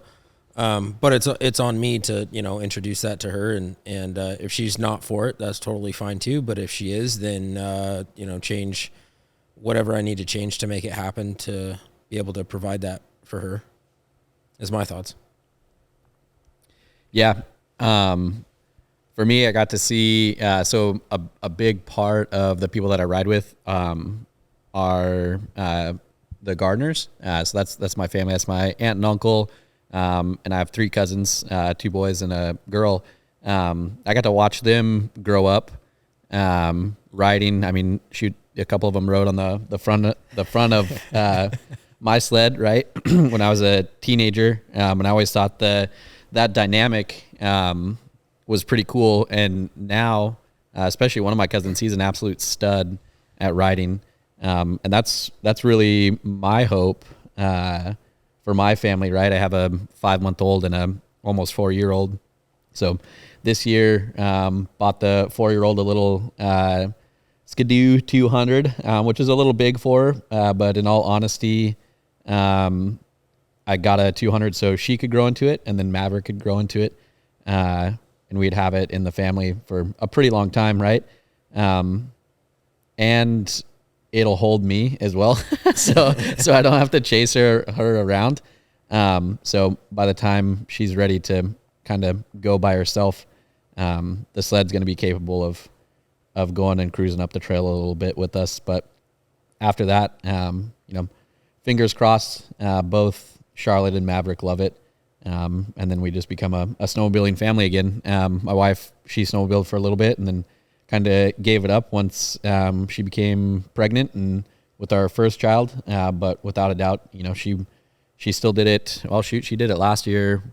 but it's on me to, introduce that to her. And if she's not for it, that's totally fine too. But if she is, then, change whatever I need to change to make it happen to be able to provide that for her is my thoughts. Yeah. For me, I got to see, so a big part of the people that I ride with are the Gardners. So that's my family. That's my aunt and uncle. And I have 3 cousins, 2 boys and a girl. I got to watch them grow up riding. I mean, shoot, a couple of them rode on the front of my sled, right? When I was a teenager. And I always thought that dynamic was pretty cool. And now, especially one of my cousins, he's an absolute stud at riding. And that's really my hope for my family, right? I have a 5-month-old and a almost 4-year-old. So this year, bought the 4-year-old a little Skidoo 200, which is a little big for her. But in all honesty, I got a 200 so she could grow into it, and then Maverick could grow into it. And we'd have it in the family for a pretty long time, right? And it'll hold me as well. so I don't have to chase her around. So by the time she's ready to kind of go by herself, the sled's going to be capable of going and cruising up the trail a little bit with us. But after that, fingers crossed, both Charlotte and Maverick love it. And then we just become a snowmobiling family again. My wife, she snowmobiled for a little bit and then kind of gave it up once she became pregnant and with our first child. But without a doubt, she still did it. Well, shoot, she did it last year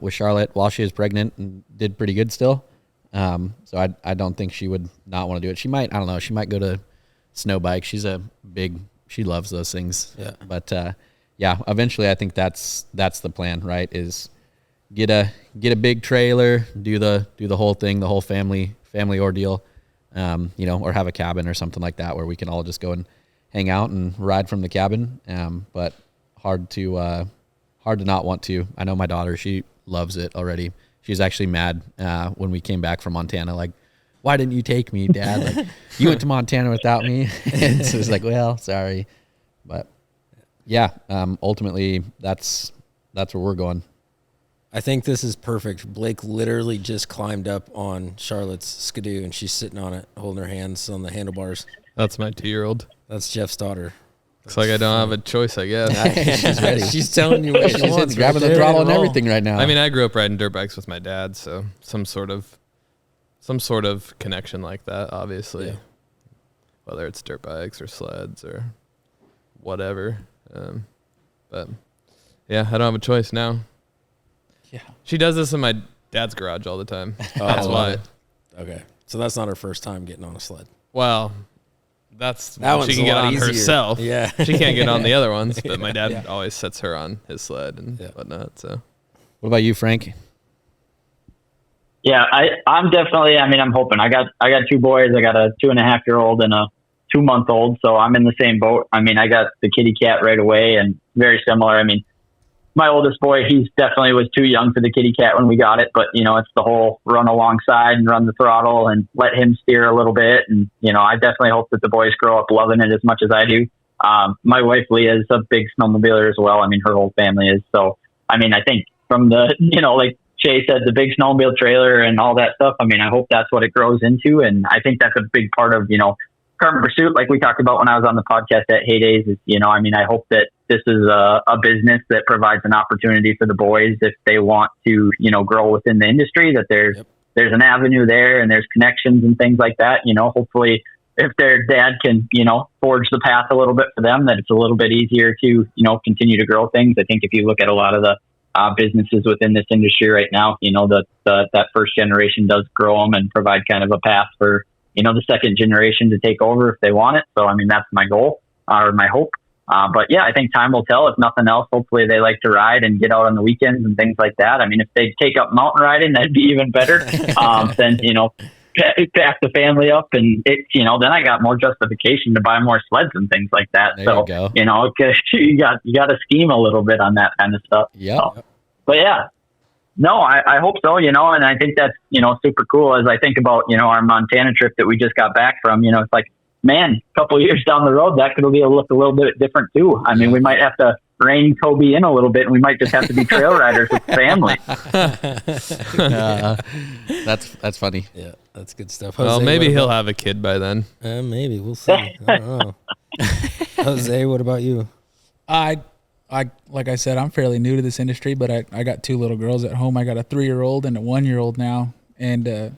with Charlotte while she was pregnant and did pretty good still. So I don't think she would not want to do it. She might, I don't know, she might go to snow bike. She loves those things. Yeah. But yeah, eventually I think that's the plan, right? Is get a big trailer, do the whole thing, the whole family ordeal, or have a cabin or something like that where we can all just go and hang out and ride from the cabin. But hard to not want to. I know my daughter, she loves it already. She's actually mad when we came back from Montana, like, why didn't you take me, Dad? Like, you went to Montana without me. And so it's like, well, sorry. But yeah, ultimately that's where we're going. I think this is perfect. Blake literally just climbed up on Charlotte's Skidoo and she's sitting on it, holding her hands on the handlebars. That's my 2-year-old. That's Jeff's daughter. Looks like I don't have a choice, I guess. She's ready. She's telling you what she wants. She's grabbing the throttle and everything right now. I mean, I grew up riding dirt bikes with my dad, so some sort of connection like that, obviously. Yeah. Whether it's dirt bikes or sleds or whatever. But yeah, I don't have a choice now. Yeah. She does this in my dad's garage all the time. That's why. Okay. So that's not her first time getting on a sled. Well, that one's she can get on easier. herself. Yeah. She can't get on the other ones, but my dad always sets her on his sled and whatnot. So, what about you, Frank? Yeah, I'm definitely, I'm hoping. I got 2 boys. I got a 2.5-year-old and a 2-month-old. So I'm in the same boat. I got the kitty cat right away and very similar. My oldest boy, he's definitely was too young for the kitty cat when we got it, but it's the whole run alongside and run the throttle and let him steer a little bit. And, I definitely hope that the boys grow up loving it as much as I do. My wife, Leah, is a big snowmobiler as well. Her whole family is. So, I think from the, like Shay said, the big snowmobile trailer and all that stuff, I hope that's what it grows into. And I think that's a big part of, Current Pursuit, like we talked about when I was on the podcast at Heydays, is, I hope that this is a business that provides an opportunity for the boys if they want to, grow within the industry, that there's, there's an avenue there and there's connections and things like that. Hopefully if their dad can, forge the path a little bit for them, that it's a little bit easier to, continue to grow things. I think if you look at a lot of the businesses within this industry right now, that first generation does grow them and provide kind of a path for, the second generation to take over if they want it. So, I mean, that's my goal or my hope. But yeah, I think time will tell. If nothing else, hopefully they like to ride and get out on the weekends and things like that. I mean, if they take up mountain riding, that'd be even better. Then, pack the family up and then I got more justification to buy more sleds and things like that. There so, you go. you got to scheme a little bit on that kind of stuff. Yeah. So, but yeah, no, I hope so, and I think that's, super cool as I think about, our Montana trip that we just got back from, it's like, man, a couple of years down the road, that could look a little bit different too. I mean, we might have to rein Toby in a little bit and we might just have to be trail riders with family. That's funny. Yeah, that's good stuff. Well, Jose, maybe he'll have a kid by then. Maybe we'll see. I don't know. Jose, what about you? I like I said, I'm fairly new to this industry, but I got 2 little girls at home. I got a 3-year-old and a 1-year-old now, and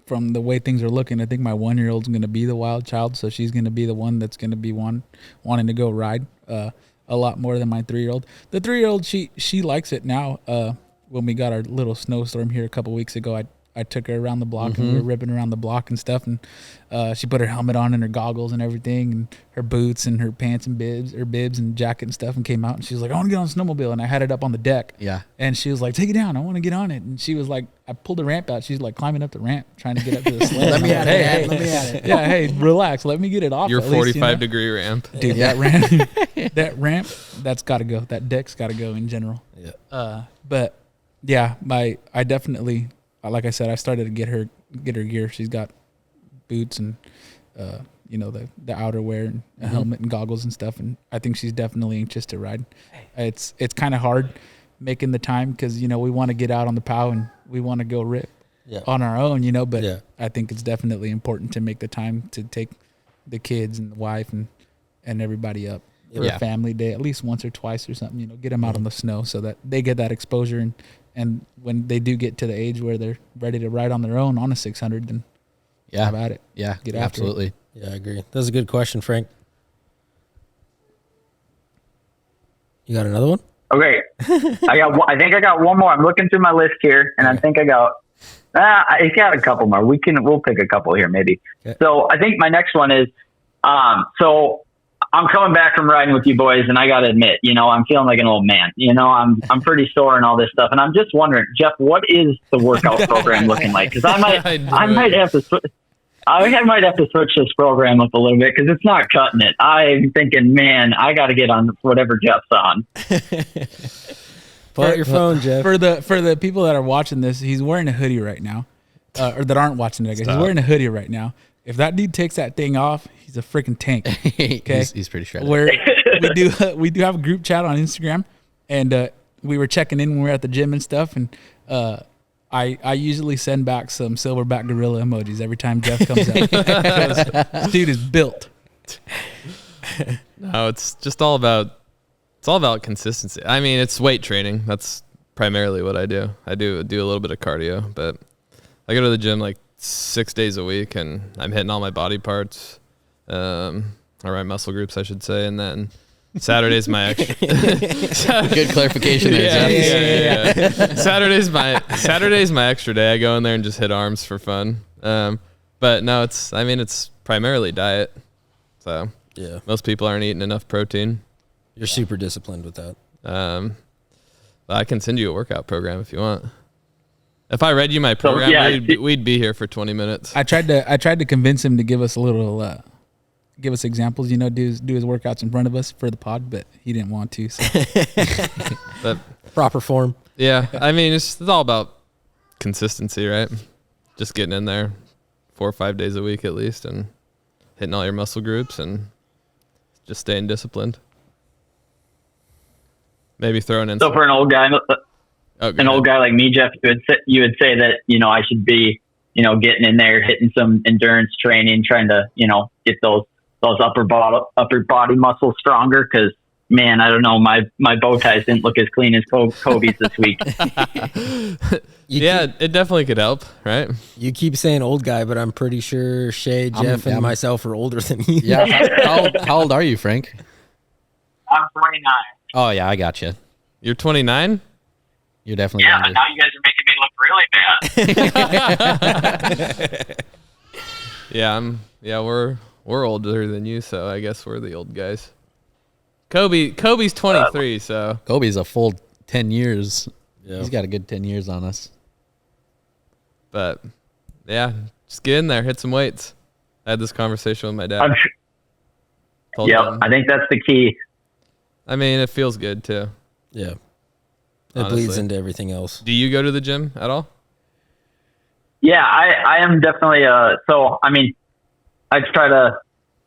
from the way things are looking, I think my 1-year-old's going to be the wild child, so she's going to be the one that's going to be wanting to go ride a lot more than my 3-year-old. The 3-year-old, she likes it now. When we got our little snowstorm here a couple weeks ago, I took her around the block and we were ripping around the block and stuff, and she put her helmet on and her goggles and everything and her boots and her pants and bibs and jacket and stuff, and came out and she was like, I want to get on a snowmobile, and I had it up on the deck. Yeah. And she was like, take it down, I want to get on it. And she was like, I pulled the ramp out, she's like climbing up the ramp trying to get up to the sled. Let me at it. Let me at it. Yeah, hey, relax, let me get it off. Your at least, 45-degree ramp. Dude, that ramp, that's got to go. That deck's got to go in general. Yeah. But yeah, I definitely, like I said, I started to get her gear. She's got boots and the outerwear and a helmet and goggles and stuff, and I think she's definitely anxious to ride. It's kind of hard making the time because we want to get out on the POW and we want to go rip on our own, but I think it's definitely important to make the time to take the kids and the wife and everybody up for a family day at least once or twice or something, get them out on the snow so that they get that exposure, and when they do get to the age where they're ready to ride on their own on a 600, then how about it? Yeah, get after absolutely. it. Yeah, I agree. That's a good question, Frank. You got another one? Okay. I think I got one more. I'm looking through my list here, and I think I got a couple more. We'll pick a couple here maybe. Okay. So I think my next one is, so I'm coming back from riding with you boys, and I got to admit, I'm feeling like an old man. I'm pretty sore and all this stuff, and I'm just wondering, Jeff, what is the workout program looking like? Because I might have to switch this program up a little bit because it's not cutting it. I'm thinking, man, I got to get on whatever Jeff's on. Pull out your phone, Jeff. For the people that are watching this, he's wearing a hoodie right now, or that aren't watching it. I guess he's wearing a hoodie right now. If that dude takes that thing off, he's a freaking tank. Okay, he's pretty shredded. We do have a group chat on Instagram, and we were checking in when we were at the gym and stuff, and I usually send back some silverback gorilla emojis every time Jeff comes out. This dude is built. No, it's just all about consistency. I mean, it's weight training. That's primarily what I do. I do a little bit of cardio, but I go to the gym like 6 days a week, and I'm hitting all my body parts, or my muscle groups, I should say, and then Saturday's my extra. Good clarification there. Yeah. Saturday's my extra day. I go in there and just hit arms for fun. But no, it's primarily diet. So yeah, most people aren't eating enough protein. You're super disciplined with that. I can send you a workout program if you want. If I read you my program, we'd be here for 20 minutes. I tried to convince him to give us a little, give us examples, do his workouts in front of us for the pod, but he didn't want to. So. But proper form. Yeah, I mean, it's all about consistency, right? Just getting in there 4 or 5 days a week at least, and hitting all your muscle groups, and just staying disciplined. Maybe throwing in. So for an old guy, old guy like me, Jeff, you would say that I should be getting in there, hitting some endurance training, trying to get those upper body muscles stronger, because man, I don't know. My bow ties didn't look as clean as Kobe's this week. It definitely could help, right? You keep saying old guy, but I'm pretty sure Shay, Jeff, and myself are older than you. Yeah. How old are you, Frank? I'm 29. Oh yeah, I got you. You're 29? You're definitely Yeah, but younger. now you guys are making me look really bad. Yeah, we're older than you, so I guess we're the old guys. Kobe's 23, so Kobe's a full 10 years. Yeah. He's got a good 10 years on us. but yeah, just get in there, hit some weights. I had this conversation with my dad. I'm sure. Told Yep, him- I think that's the key. I mean, it feels good too. Yeah. It Honestly. bleeds into everything else. Do you go to the gym at all? Yeah, I am definitely. So I mean, I try to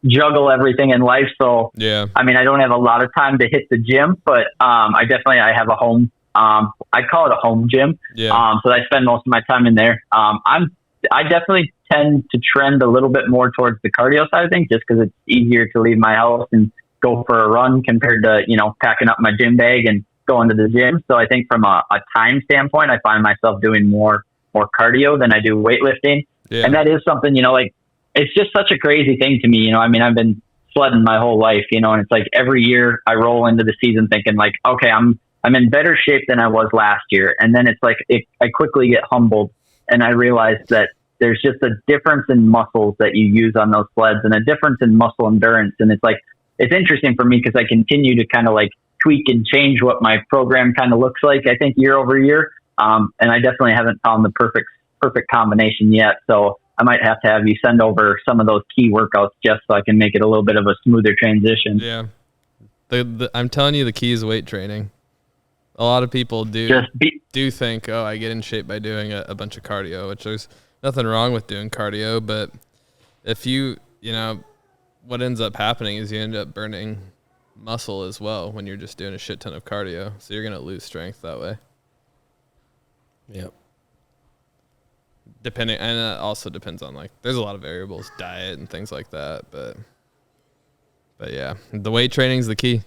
juggle everything in life. So Yeah. I mean, I don't have a lot of time to hit the gym, but I have a home. I call it a home gym. Yeah. So I spend most of my time in there. I definitely tend to trend a little bit more towards the cardio side of things, just because it's easier to leave my house and go for a run compared to packing up my gym bag and going to the gym. So I think from a time standpoint, I find myself doing more cardio than I do weightlifting. Yeah. And that is something, it's just such a crazy thing to me. I mean, I've been sledding my whole life, and it's like every year I roll into the season thinking like, okay, I'm in better shape than I was last year. And then it's like, I quickly get humbled and I realize that there's just a difference in muscles that you use on those sleds and a difference in muscle endurance. And it's like, it's interesting for me because I continue to kind of like tweak and change what my program kind of looks like, I think, year over year. And I definitely haven't found the perfect combination yet. So I might have to have you send over some of those key workouts just so I can make it a little bit of a smoother transition. Yeah. I'm telling you, the key is weight training. A lot of people do think, oh, I get in shape by doing a bunch of cardio, which there's nothing wrong with doing cardio. But if what ends up happening is you end up burning muscle as well when you're just doing a shit ton of cardio. So you're going to lose strength that way. Yep. And it also depends on there's a lot of variables, diet and things like that. But yeah, the weight training is the key.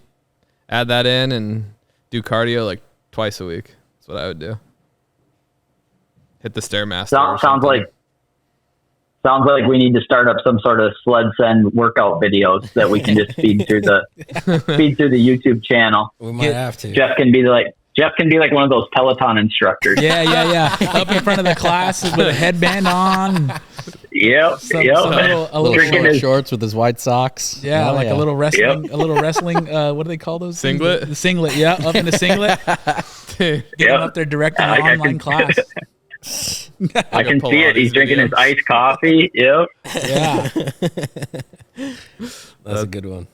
Add that in and do cardio twice a week. That's what I would do. Hit the Stairmaster. Sounds like we need to start up some sort of SledSend workout videos that we can just feed through the YouTube channel. We might have to. Jeff can be like one of those Peloton instructors. Yeah. Up in front of the class with a headband on. Yep. A little Drinking Short his- shorts with his white socks. Yeah, Oh, like a little wrestling. Yep. A little wrestling. What do they call those? things? Singlet? The singlet. Yeah, up in the singlet. Getting Yep. up there directing an I online can- class. I can see it. He's Pilates drinking video. his iced coffee. Yep. Yeah. That's a good one.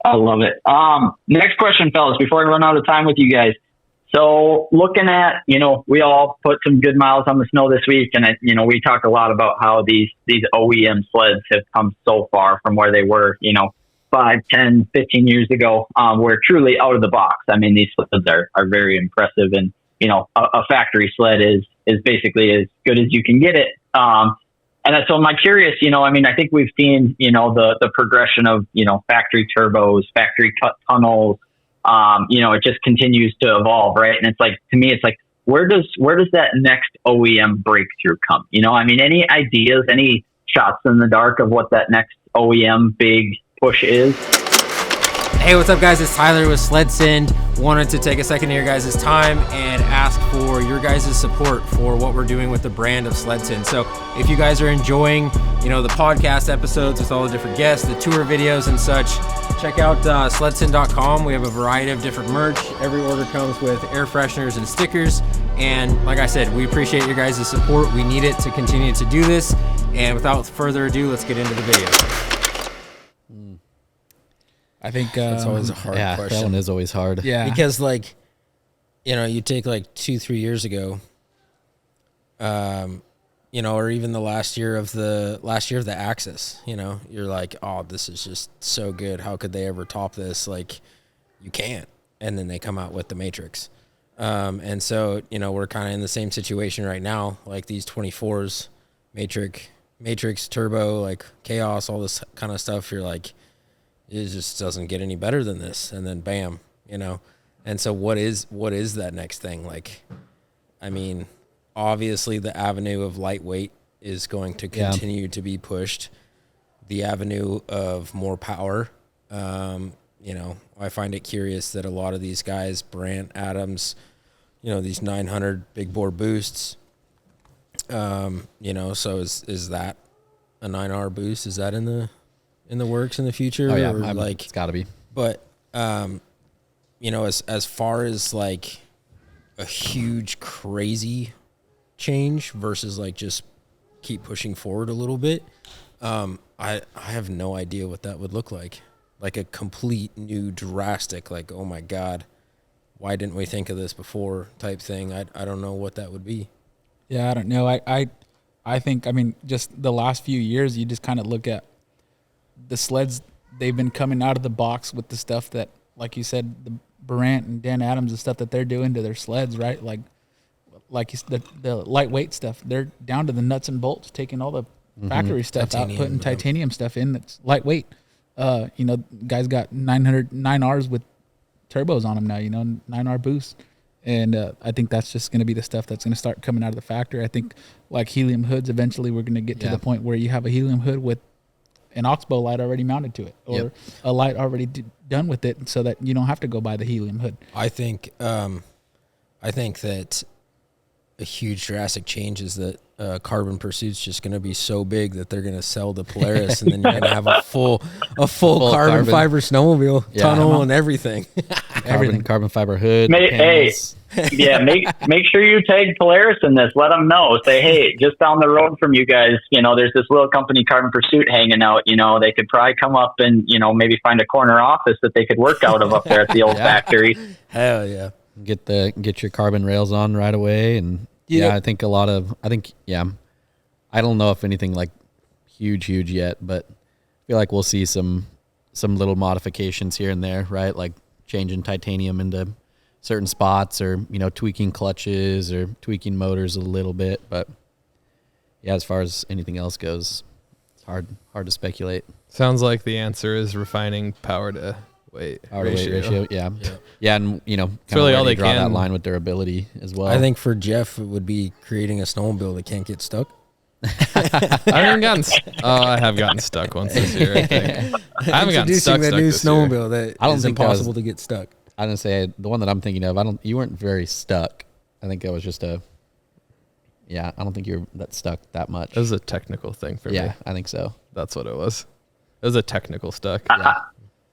I love it. Next question, fellas, before I run out of time with you guys. So looking at, we all put some good miles on the snow this week. And, we talked a lot about how these OEM sleds have come so far from where they were, 5, 10, 15 years ago. We're truly out of the box. I mean, these sleds are very impressive. And, a factory sled is basically as good as you can get it. And so I'm curious, I think we've seen, the progression of, factory turbos, factory cut tunnels. It just continues to evolve, right? And it's like, to me, it's like, where does that next OEM breakthrough come? Any ideas, any shots in the dark of what that next OEM big push is? Hey, what's up, guys? It's Tyler with SledSend. Wanted to take a second of your guys' time and ask for your guys' support for what we're doing with the brand of SledSend. So if you guys are enjoying, the podcast episodes with all the different guests, the tour videos and such, check out SledSend.com. We have a variety of different merch. Every order comes with air fresheners and stickers. And like I said, we appreciate your guys' support. We need it to continue to do this. And without further ado, let's get into the video. I think That's always a hard Yeah, question. that one is always hard. yeah. Because you take 2-3 years ago, or even the last year of the Axis, you're like, oh, this is just so good. How could they ever top this? You can't. And then they come out with the Matrix. And so, we're kind of in the same situation right now, these 24s, Matrix Turbo, Chaos, all this kind of stuff. You're like, it just doesn't get any better than this. And then bam, And so what is that next thing? Like, I mean, obviously the avenue of lightweight is going to continue to be pushed. The avenue of more power. I find it curious that a lot of these guys, Brandt, Adams, these 900 big bore boosts, so is that a 9R boost? Is that in the works in the future? Oh yeah, or it's got to be. But as far as like a huge crazy change versus like just keep pushing forward a little bit, I have no idea what that would look like. Like a complete new drastic, like, oh my God, why didn't we think of this before type thing? I don't know what that would be. Yeah, I don't know. I think, just the last few years, you just kind of look at the sleds. They've been coming out of the box with the stuff that, like you said, the Brandt and Dan Adams, the stuff that they're doing to their sleds, right? Like the lightweight stuff. They're down to the nuts and bolts, taking all the factory stuff out, putting titanium stuff in that's lightweight. Guys got 9Rs with turbos on them now, 9R boost. And I think that's just going to be the stuff that's going to start coming out of the factory. I think like helium hoods, eventually we're going to get to the point where you have a helium hood with an oxbow light already mounted to it, or a light already done with it, so that you don't have to go buy the helium hood. I think that a huge drastic change is that Carbon Pursuit's just going to be so big that they're going to sell the Polaris, and then you're going to have a full carbon fiber snowmobile tunnel and everything. Carbon fiber hood. Make sure you tag Polaris in this. Let them know. Say, hey, just down the road from you guys, there's this little company, Carbon Pursuit, hanging out. They could probably come up and maybe find a corner office that they could work out of up there at the old factory. Hell yeah! Get your carbon rails on right away, and I think I don't know if anything like huge yet, but I feel like we'll see some little modifications here and there, right? Like changing titanium into certain spots, or tweaking clutches or tweaking motors a little bit. But yeah, as far as anything else goes, it's hard to speculate. Sounds like the answer is refining power to weight ratio. Yeah, and it's really all they draw can that line with durability as well. I think for Jeff, it would be creating a snowmobile that can't get stuck. I have gotten stuck once this year. I think I haven't gotten stuck. That new snowmobile that I don't is think impossible to get stuck. I didn't say the one that I'm thinking of. You weren't very stuck. I think it was just I don't think you're that stuck that much. It was a technical thing for me. Yeah, I think so. That's what it was. It was a technical stuck.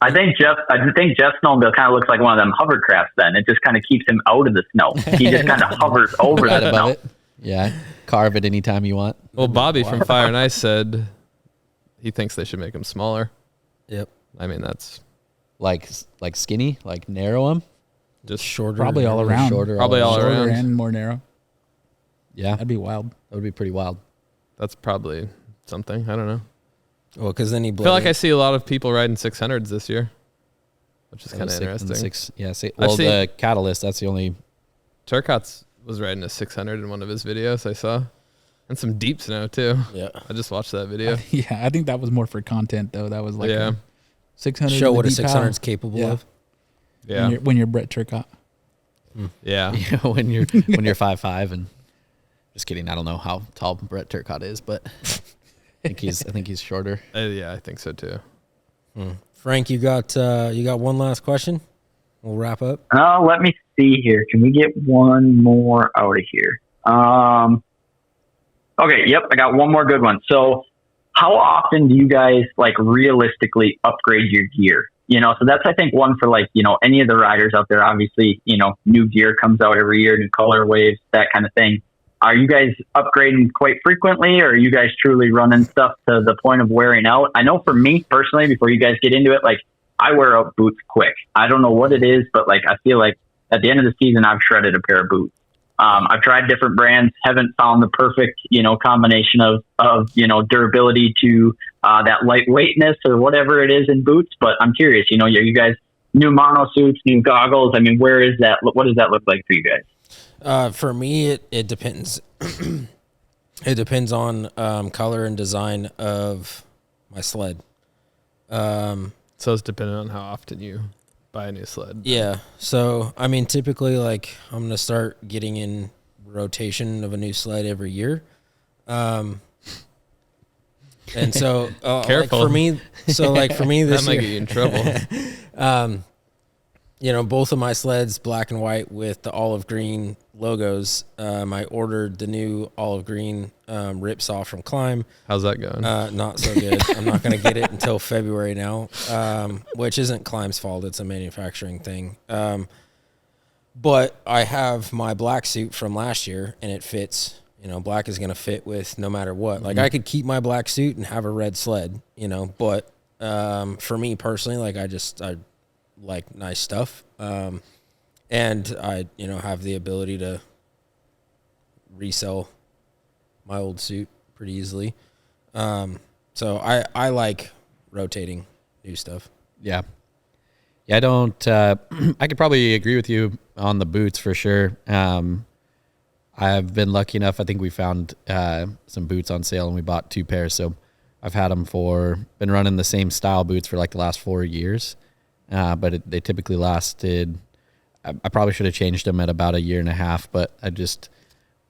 I think Jeff's snowmobile kind of looks like one of them hovercrafts. Then it just kind of keeps him out of the snow. He just kind of hovers over right the above snow. It. Yeah, carve it anytime you want. Well, Bobby from Fire and Ice said he thinks they should make them smaller. Yep. I mean, that's like skinny, like narrow them, just shorter, probably all around, probably all around, and more narrow. Yeah, that'd be wild. That would be pretty wild. That's probably something. I don't know. Well, because then I feel like I see a lot of people riding 600s this year, which is kind of interesting. The Catalyst, that's the only. Turcotte's was riding a 600 in one of his videos I saw, and some deep snow too. Yeah, I just watched that video. I think that was more for content though. That was like 600. Show what a 600 is capable of. Yeah, when you're Brett Turcotte. Yeah, when you're 5'5" and just kidding. I don't know how tall Brett Turcotte is, but I think he's shorter. Yeah, I think so too. Frank, you got one last question? We'll wrap up. Let me see here. Can we get one more out of here? Okay. Yep. I got one more good one. So how often do you guys realistically upgrade your gear? So that's, I think, one for any of the riders out there. Obviously, new gear comes out every year, new color waves, that kind of thing. Are you guys upgrading quite frequently, or are you guys truly running stuff to the point of wearing out? I know for me personally, before you guys get into it, I wear out boots quick. I don't know what it is, but I feel like at the end of the season, I've shredded a pair of boots. I've tried different brands, haven't found the perfect, combination of durability to that lightweightness or whatever it is in boots. But I'm curious, are you guys new mono suits, new goggles? I mean, where is that? What does that look like for you guys? For me, it depends. It depends on color and design of my sled. So it's dependent on how often you buy a new sled. Yeah. So, I mean, typically, like, I'm going to start getting in rotation of a new sled every year. And so, Careful. like for me, this That might year, get you in trouble. you know, both of my sleds, black and white with the olive green logos. I ordered the new olive green ripsaw from Climb. How's that going? Not so good. I'm not going to get it until February now, which isn't Climb's fault. It's a manufacturing thing. But I have my black suit from last year, and it fits. You know, black is going to fit with no matter what. Like, I could keep my black suit and have a red sled, you know, but for me personally, like, I like nice stuff. And I, you know, have the ability to resell my old suit pretty easily. So I like rotating new stuff. Yeah. Yeah, I don't, I could probably agree with you on the boots for sure. I've been lucky enough. I think we found some boots on sale and we bought 2 pairs. So I've had them been running the same style boots for like the last 4 years. But they typically lasted, I probably should have changed them at about 1.5 years, but I just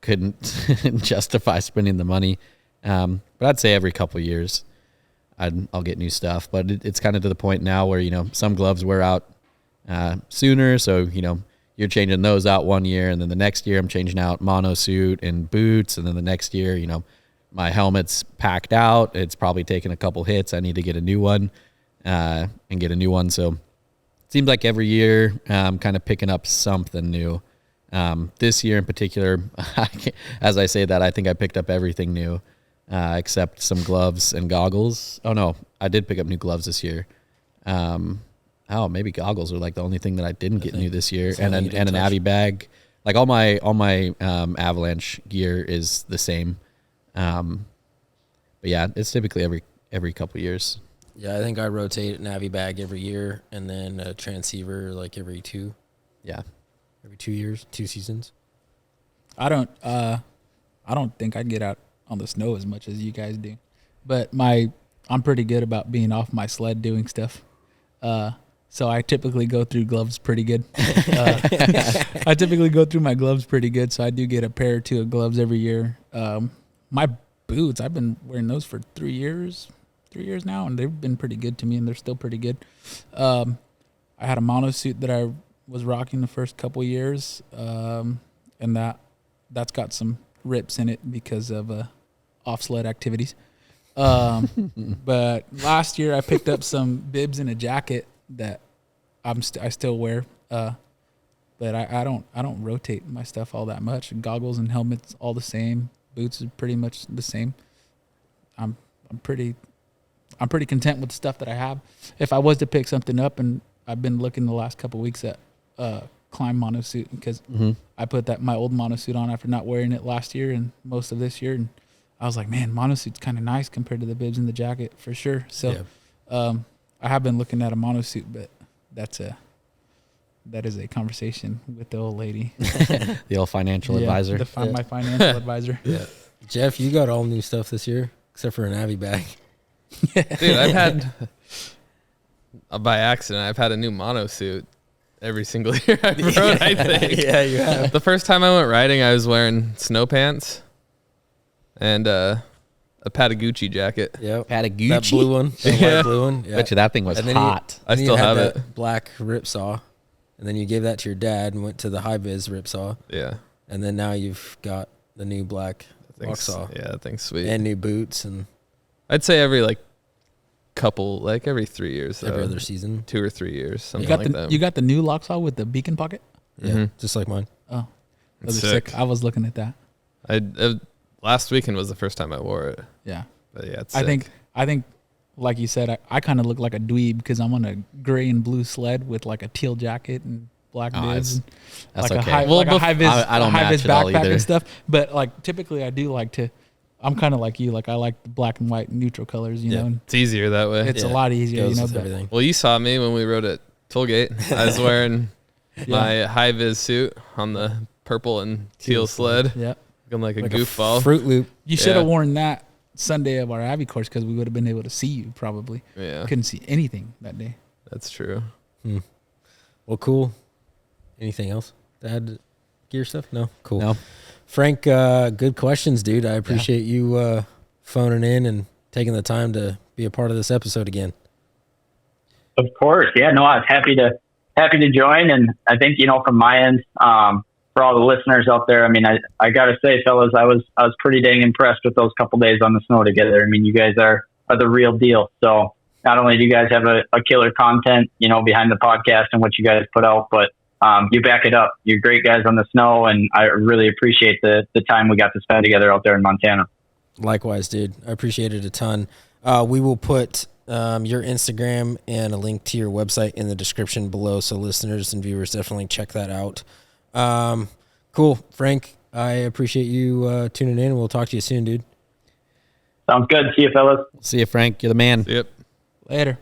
couldn't justify spending the money. But I'd say every couple of years I'll get new stuff. But it's kind of to the point now where, you know, some gloves wear out sooner. So, you know, you're changing those out 1 year, and then the next year I'm changing out mono suit and boots. And then the next year, you know, my helmet's packed out. It's probably taken a couple hits. I need to get a new one and get a new one. So it seems like every year I'm kind of picking up something new. This year in particular, as I say that, I think I picked up everything new except some gloves and goggles. Oh, no, I did pick up new gloves this year. Maybe goggles are like the only thing that I didn't get new this year, and an Avi bag. Like all my avalanche gear is the same. But yeah, it's typically every couple years. Yeah, I think I rotate an Avi bag every year, and then a transceiver like every 2. Yeah, every 2 years, 2 seasons. I don't think I get out on the snow as much as you guys do, but I'm pretty good about being off my sled doing stuff. So I typically go through gloves pretty good. I typically go through my gloves pretty good, so I do get a pair or 2 of gloves every year. My boots, I've been wearing those for 3 years now, and they've been pretty good to me, and they're still pretty good. I had a mono suit that I was rocking the first couple years, and that's got some rips in it because of off sled activities. But last year I picked up some bibs and a jacket that I still wear, but I don't rotate my stuff all that much. Goggles and helmets all the same. Boots is pretty much the same. I'm pretty content with the stuff that I have. If I was to pick something up, and I've been looking the last couple of weeks at Climb monosuit, because I put my old monosuit on after not wearing it last year and most of this year, and I was like, man, monosuit's kind of nice compared to the bibs and the jacket for sure. So I have been looking at a monosuit, but that is a conversation with the old lady. the old financial advisor. My financial advisor. Yeah. Jeff, you got all new stuff this year except for an Avi bag. Dude, I've had, by accident, I've had a new mono suit every single year I've rode, I think. Yeah, you have. The first time I went riding, I was wearing snow pants and a Patagucci jacket. Yep. Patagucci? That blue one. The white blue one. Yeah. Bet you that thing was hot. I still have it. Black ripsaw. And then you gave that to your dad and went to the high vis ripsaw. Yeah. And then now you've got the new black walk saw. Yeah, that thing's sweet. And new boots, and I'd say every every 3 years. every other season. 2 or 3 years, something You got like that. You got the new lock saw with the beacon pocket? Yeah, just like mine. Oh, It's those are sick. I was looking at that. Last weekend was the first time I wore it. Yeah. But yeah, it's I sick. think, like you said, I kind of look like a dweeb because I'm on a gray and blue sled with like a teal jacket and black bibs. That's like okay. A high vis, I don't high vis match it all backpack either. and stuff. But like typically, I do like to. I'm kind of like you. Like I like the black and white neutral colors. You know, and It's easier that way. it's a lot easier. Goes You know, with but everything. Well, you saw me when we rode at Tollgate. I was wearing my high vis suit on the purple and teal sled. yeah. Looking like a Like goofball. Fruit Loop. You should have Yeah. worn that Sunday of our Abbey course because we would have been able to see you probably. Yeah, Couldn't see anything that day. that's true. Well, cool. Anything else to add to gear stuff? No? Cool. No. Frank, good questions, dude. I appreciate you phoning in and taking the time to be a part of this episode again. Of course. Yeah, no, I was happy to join. And I think, from my end, for all the listeners out there, I mean, I got to say, fellas, I was pretty dang impressed with those couple days on the snow together. I mean, you guys are the real deal. So not only do you guys have a killer content, behind the podcast and what you guys put out, but you back it up. You're great guys on the snow, and I really appreciate the time we got to spend together out there in Montana. Likewise, dude. I appreciate it a ton. We will put your Instagram and a link to your website in the description below, so listeners and viewers definitely check that out. Cool. Frank, I appreciate you tuning in. We'll talk to you soon, dude. Sounds good. See you, fellas. See you, Frank. You're the man. Yep. Later.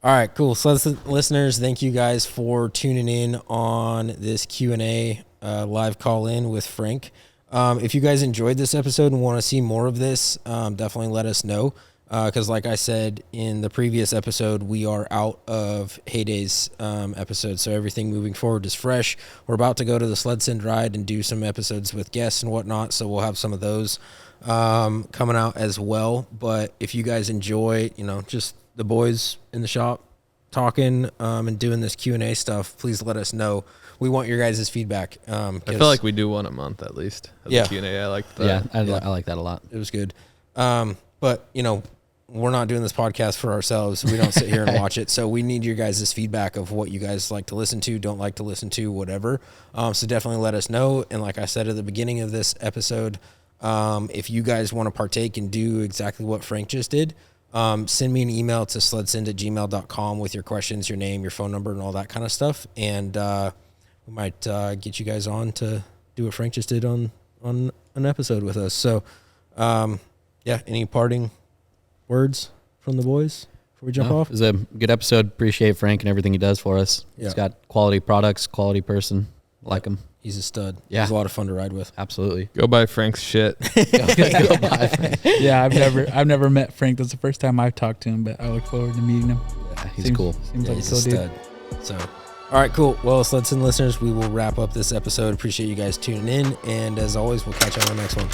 All right, cool. So listeners, thank you guys for tuning in on this Q&A live call-in with Frank. If you guys enjoyed this episode and want to see more of this, definitely let us know. Because like I said in the previous episode, we are out of Heyday's episode, so everything moving forward is fresh. We're about to go to the SledSend ride and do some episodes with guests and whatnot, so we'll have some of those coming out as well. But if you guys enjoy, just the boys in the shop talking and doing this Q&A stuff, please let us know. We want your guys' feedback. I feel like we do one a month at least. Yeah. Q&A. I like that. Yeah, I like that a lot. It was good. But, we're not doing this podcast for ourselves. We don't sit here and watch it. So we need your guys' feedback of what you guys like to listen to, don't like to listen to, whatever. So definitely let us know. And like I said at the beginning of this episode, if you guys want to partake and do exactly what Frank just did, send me an email to sledsend@gmail.com with your questions, your name, your phone number, and all that kind of stuff. And we might get you guys on to do what Frank just did on an episode with us. So, any parting words from the boys before we jump off? It was a good episode. Appreciate Frank and everything he does for us. Yeah. He's got quality products, quality person. Like him. He's a stud. Yeah. He's a lot of fun to ride with. Absolutely. Go buy Frank's shit. Yeah, I've never met Frank. That's the first time I've talked to him, but I look forward to meeting him. Yeah, he's cool. Seems like he's a a cool dude. stud. So, all right, cool. Well, SledSend listeners, we will wrap up this episode. Appreciate you guys tuning in. And as always, we'll catch you on the next one.